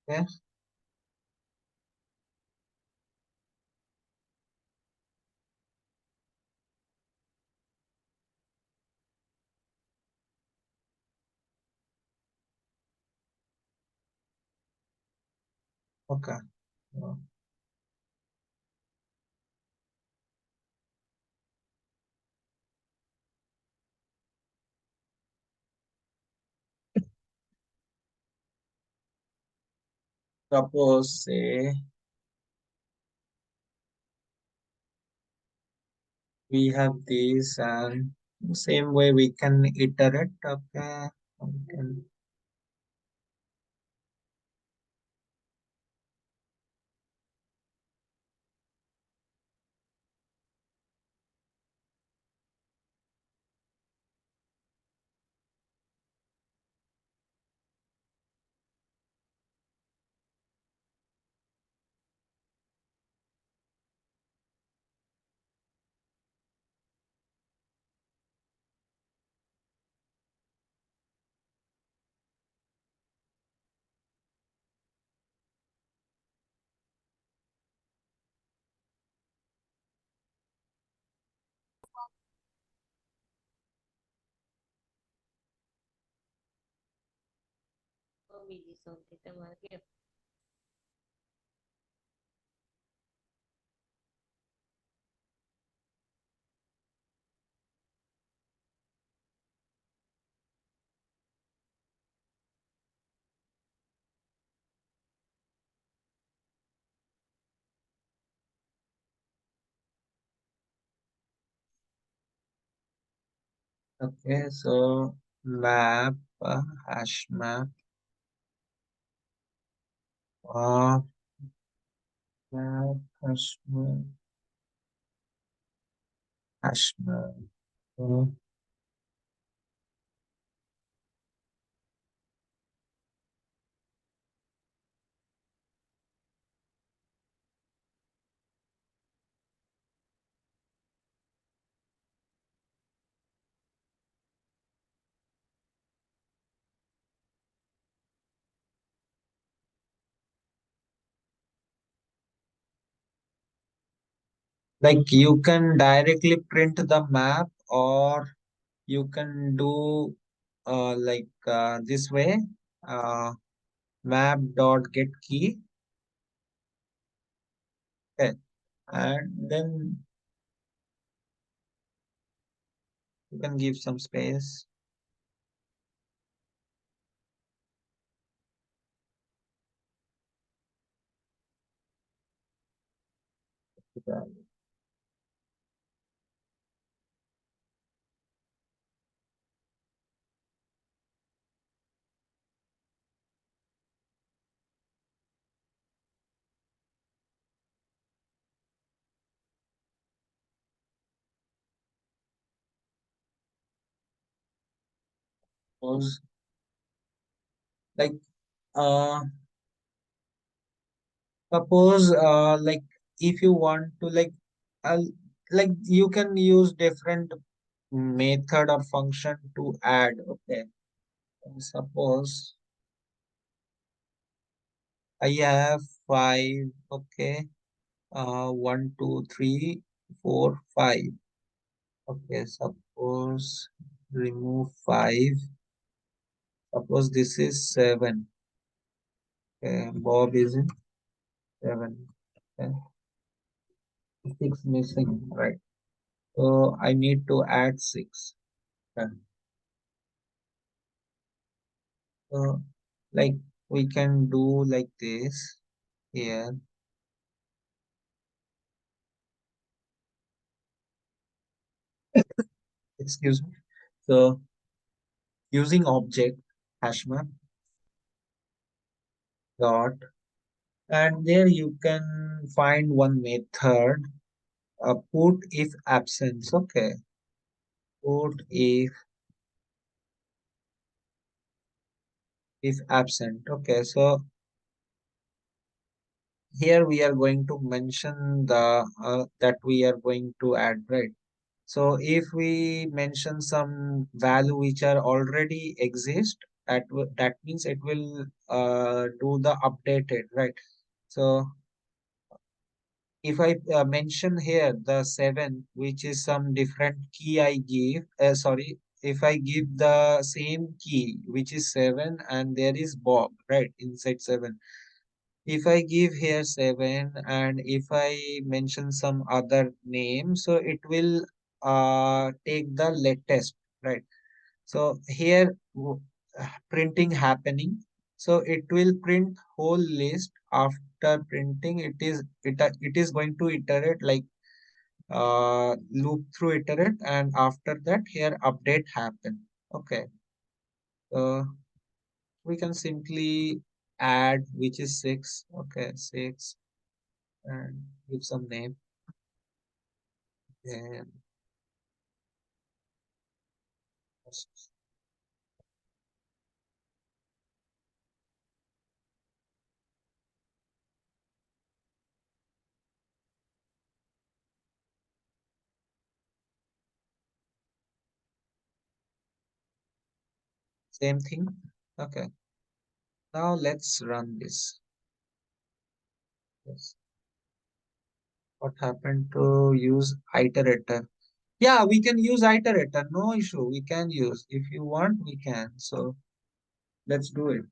Okay. Okay. Suppose say we have this, and same way we can iterate. Okay. Okay. Okay, so map, hash map, uh, map, hash map. uh, like you can directly print the map, or you can do this way, uh, map dot get key. Okay, and then you can give some space. Suppose like uh like if you want to uh, like you can use different method or function to add. Okay, suppose I have five. Okay, 1 2 3 4 5. Okay, suppose remove 5. Suppose this is 7. Okay, Bob is in 7. Okay, 6 missing, right? So I need to add 6. Okay. So like we can do like this here. Excuse me. So using object hashmap dot, and there you can find one method, put if absence. Okay, put if absent. Okay, so here we are going to mention the that we are going to add, right? So if we mention some value which are already exist, that means it will do the updated, right? So if I mention here the 7, which is some different key I give, sorry, if I give the same key, which is 7, and there is Bob, right, inside 7. if I give here 7 and if I mention some other name, so it will take the latest, right? So here printing happening. So it will print whole list. After printing, it is going to iterate like loop through iterate, and after that here update happen. Okay. So we can simply add, which is 6. Okay, 6, and give some name. Then same thing. Okay. Now let's run this. Yes. What happened to use iterator? Yeah, we can use iterator. No issue. We can use. If you want, we can. So let's do it.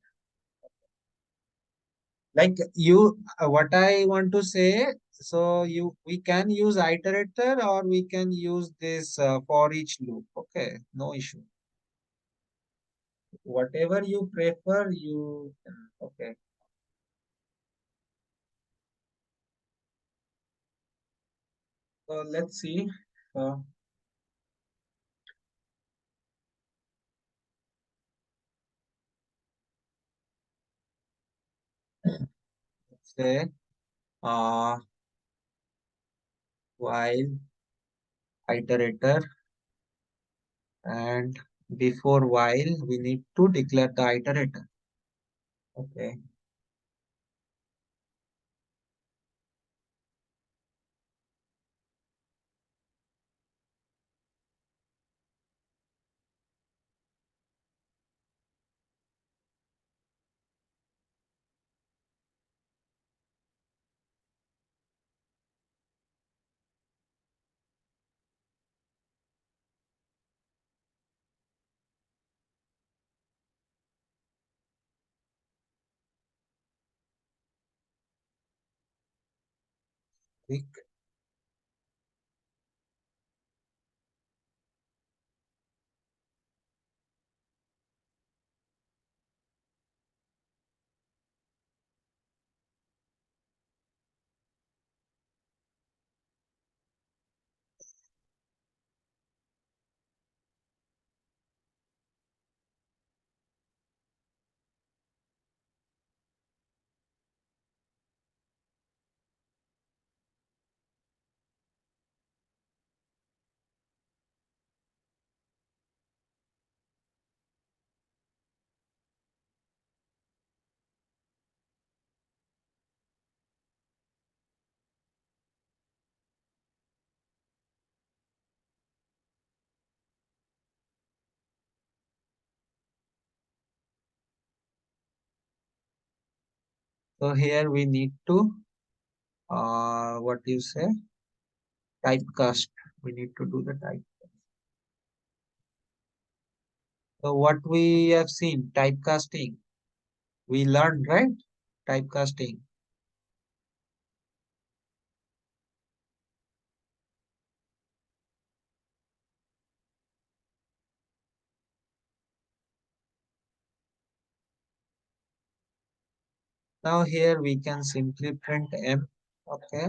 Like what I want to say. So we can use iterator or we can use this for each loop. Okay, no issue. Whatever you prefer, you can. Okay. So let's see. Uh, let's say while iterator, and before while we need to declare the iterator. Okay. Quick. So here we need to what do you say, typecast. We need to do the type. So what we have seen, typecasting. We learned, right? Typecasting. Now here we can simply print M. Okay.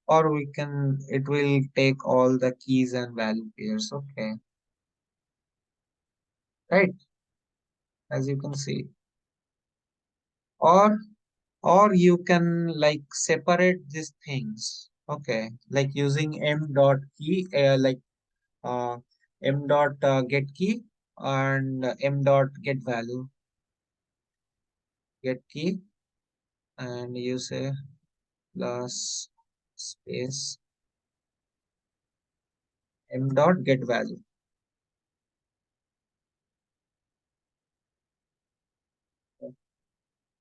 Or we can, it will take all the keys and value pairs. Okay. Right. As you can see. Or you can like separate these things. Okay. Like using M dot key, uh, M dot get key and M dot get value. Get key, and you say plus space M dot get value.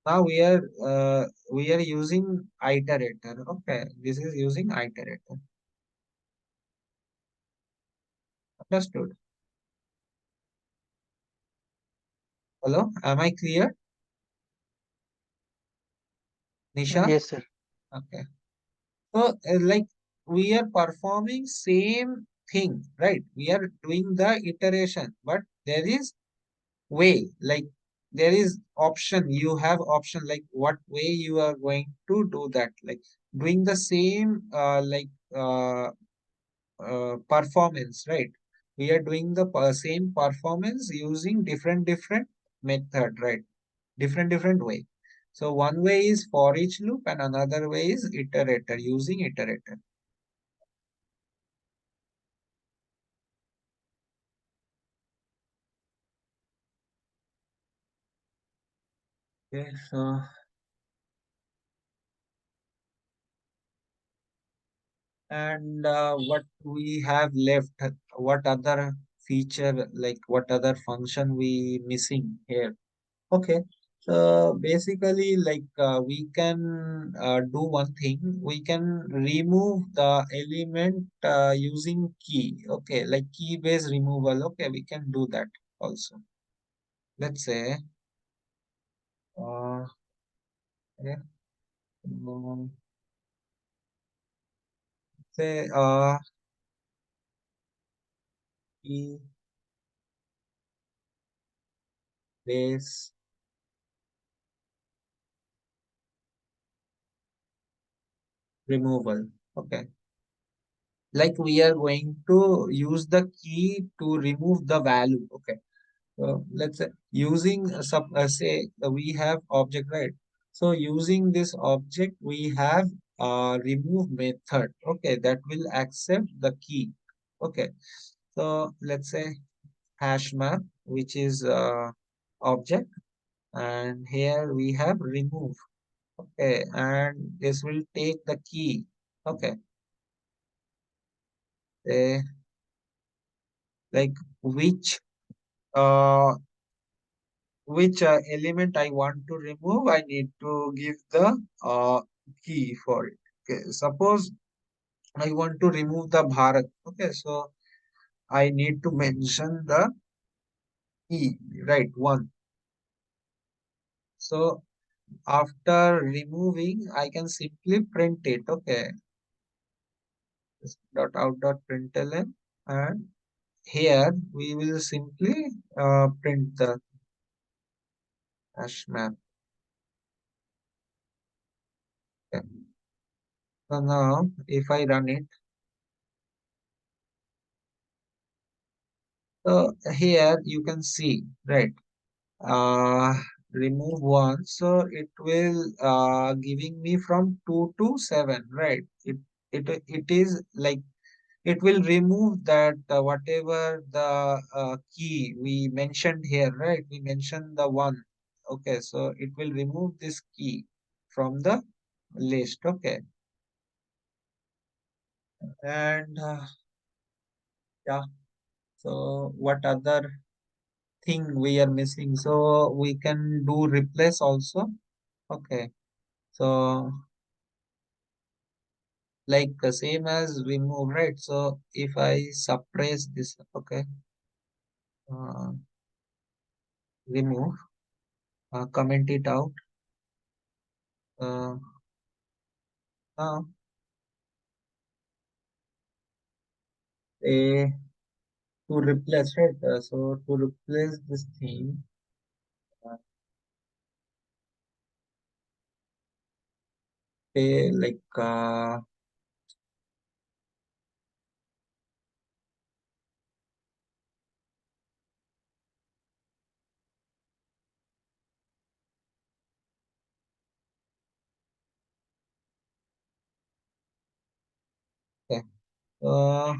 Now we are using iterator. Okay, this is using iterator. Understood? Hello, am I clear? Nisha? Yes, sir. Okay. So, like we are performing same thing, right? We are doing the iteration, but there is way, like there is option. You have option, like what way you are going to do that, like doing the same, performance, right? We are doing the same performance using different method, right? Different way. So one way is for each loop and another way is iterator, using iterator. Okay, so and what we have left, what other feature, like what other function we missing here? Okay, so basically, like we can do one thing. We can remove the element using key. Okay, like key based removal. Okay, we can do that also. Let's say, uh, yeah, um, say key base removal. Okay, like we are going to use the key to remove the value. Okay. Let's say using say we have object, right? So using this object, we have remove method. Okay, that will accept the key. Okay, so let's say hash map, which is object, and here we have remove. Okay, and this will take the key. Okay, eh, like which uh element I want to remove, I need to give the key for it. Okay, suppose I want to remove the Bharat. Okay, so I need to mention the key, right? One. So after removing, I can simply print it. Okay, this dot out dot println, and here we will simply print the hash map. Okay. So now if I run it, so here you can see, right? uh Remove one, so it will giving me from 2 to 7, right? It is like it will remove that whatever the key we mentioned here, right? We mentioned the one. Okay, so it will remove this key from the list. Okay, and yeah, so what other thing we are missing? So we can do replace also. Okay, so like the same as remove, right? So if I suppress this, okay, uh, remove, comment it out. Uh, now, a to replace, right? So to replace this thing, uh, like okay, uh,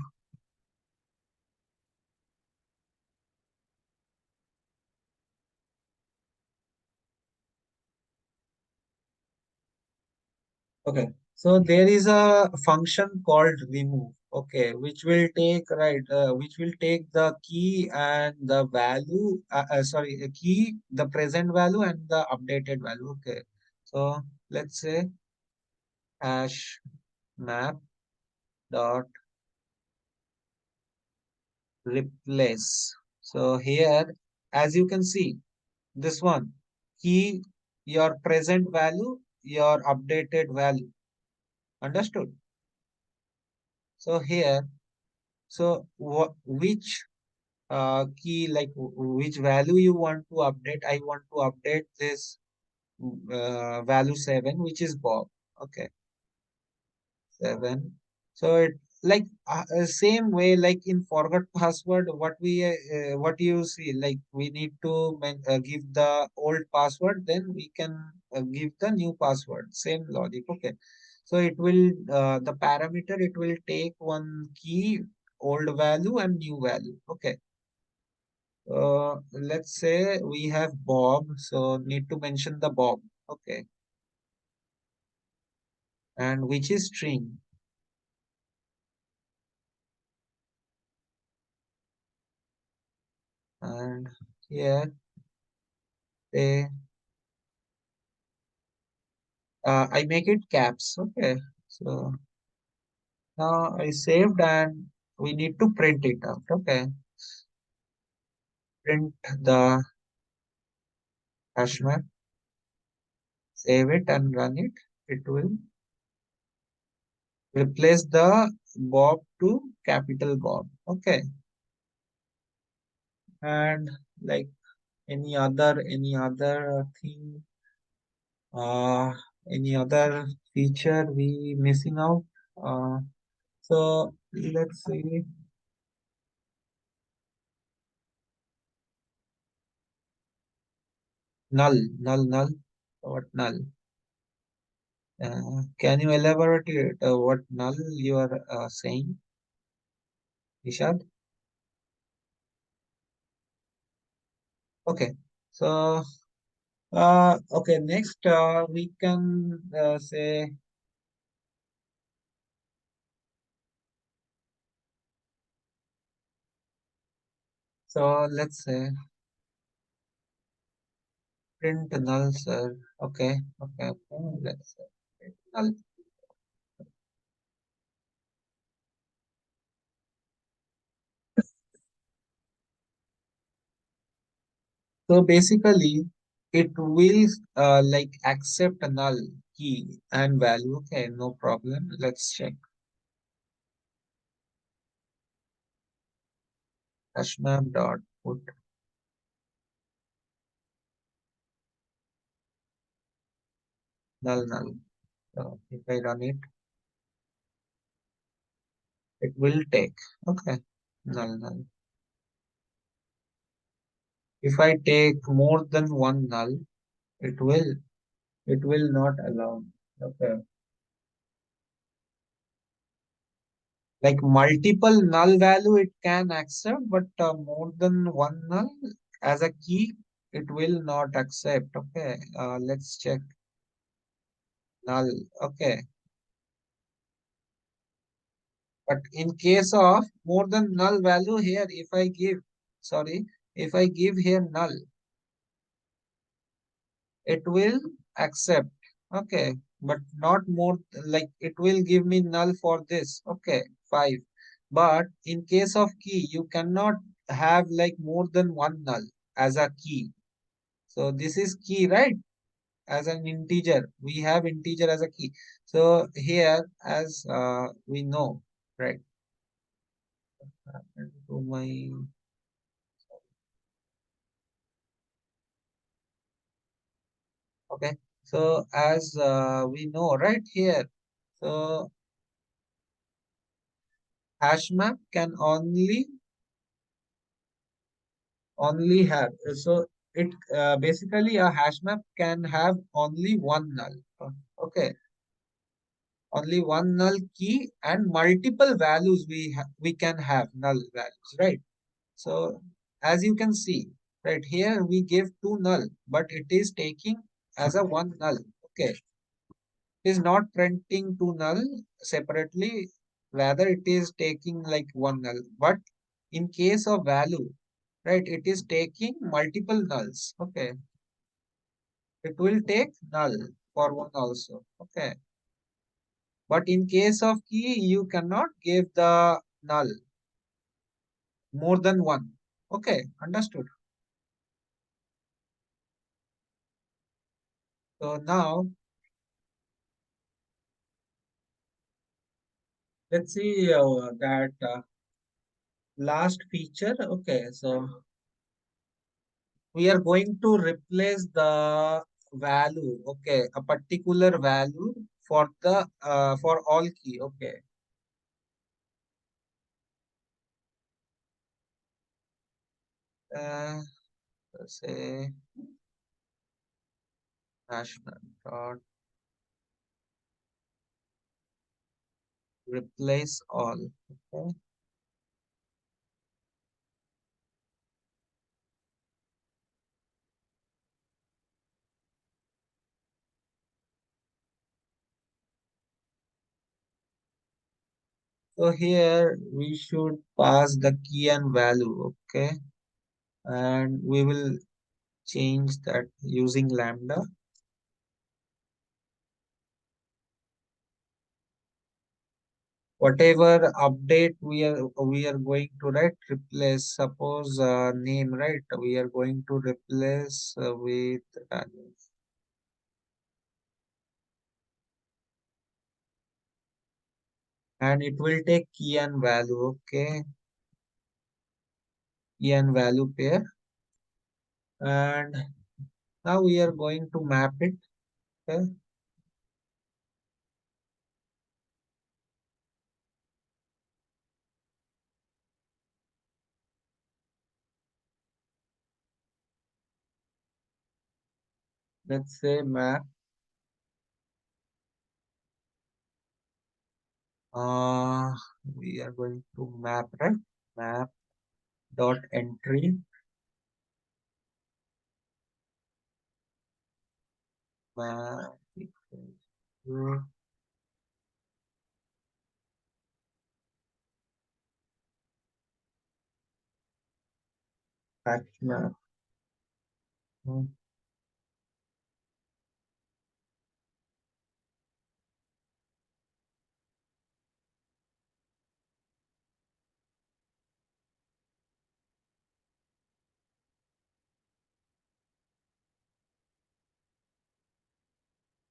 okay. So there is a function called remove. Okay, which will take, right, which will take the key and the value, sorry, a key, the present value and the updated value. Okay, so let's say hash map dot replace. So here, as you can see, this one key, your present value your updated value. Understood? So here, so which key, like which value you want to update? I want to update this value 7, which is Bob. Okay, 7. So it like same way like in forgot password, what you see, like we need to give the old password, then we can give the new password. Same logic. Okay, so it will the parameter, it will take one key, old value and new value. Okay. Let's say we have Bob, so need to mention the Bob. Okay, and which is string. And here they I make it caps. Okay, so now I saved and we need to print it out. Okay, print the hash map, save it and run it. It will replace the Bob to capital Bob. Okay, and like any other thing, uh any other feature we missing out. So let's see. Null. What null? Can you elaborate it, what null you are saying, Ishad? Okay. So okay, next we can say, so let's say print null, sir. Okay. Let's say print null. So basically, it will like accept a null key and value. Okay, no problem. Let's check. Hashmap dot put null. So if I run it, it will take. Okay, null. If I take more than one null, it will not allow. Okay. Like multiple null value it can accept, but more than one null as a key, it will not accept. Okay. Let's check null. Okay. But in case of more than null value here, if I give here null, it will accept. Okay, but not more, like it will give me null for this. Okay, 5. But in case of key, you cannot have like more than one null as a key. So this is key, right? As an integer, we have integer as a key. So here, as we know, right? To my Okay, so as we know right here, so hash map can only have, so it basically a hash map can have only one null. Okay, only one null key and multiple values we can have null values, right? So as you can see, right here we give two null, but it is taking as a one null. Okay, is not printing two null separately, rather it is taking like one null. But in case of value, right, it is taking multiple nulls. Okay, it will take null for one also. Okay, but in case of key, you cannot give the null more than one. Okay, understood. So now Let's see that last feature. Okay, so we are going to replace the value. Okay, a particular value for the for all key. Okay. Let's say national dot replace all. Okay. So here we should pass the key and value. Okay, and we will change that using lambda. Whatever update we are going to write, replace, suppose name, right? We are going to replace with value. And it will take key and value. Okay, key and value pair. And now we are going to map it. Okay. Let's say map. We are going to map, right? Map dot entry map equals to patch map.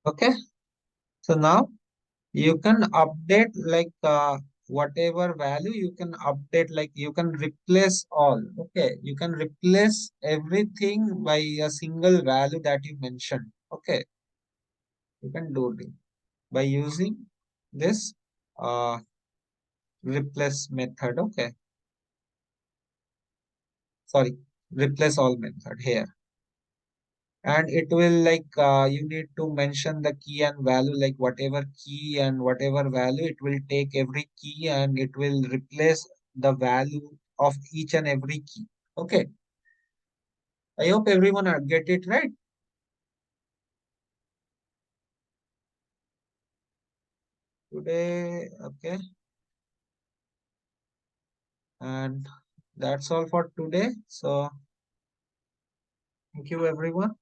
Okay, so now you can update like whatever value you can update, like you can replace all. Okay, you can replace everything by a single value that you mentioned. Okay, you can do it by using this uh replace method. Okay, sorry, replace all method here. And it will like you need to mention the key and value, like whatever key and whatever value, it will take every key and it will replace the value of each and every key. Okay, I hope everyone get it right today. Okay, and that's all for today. So thank you everyone.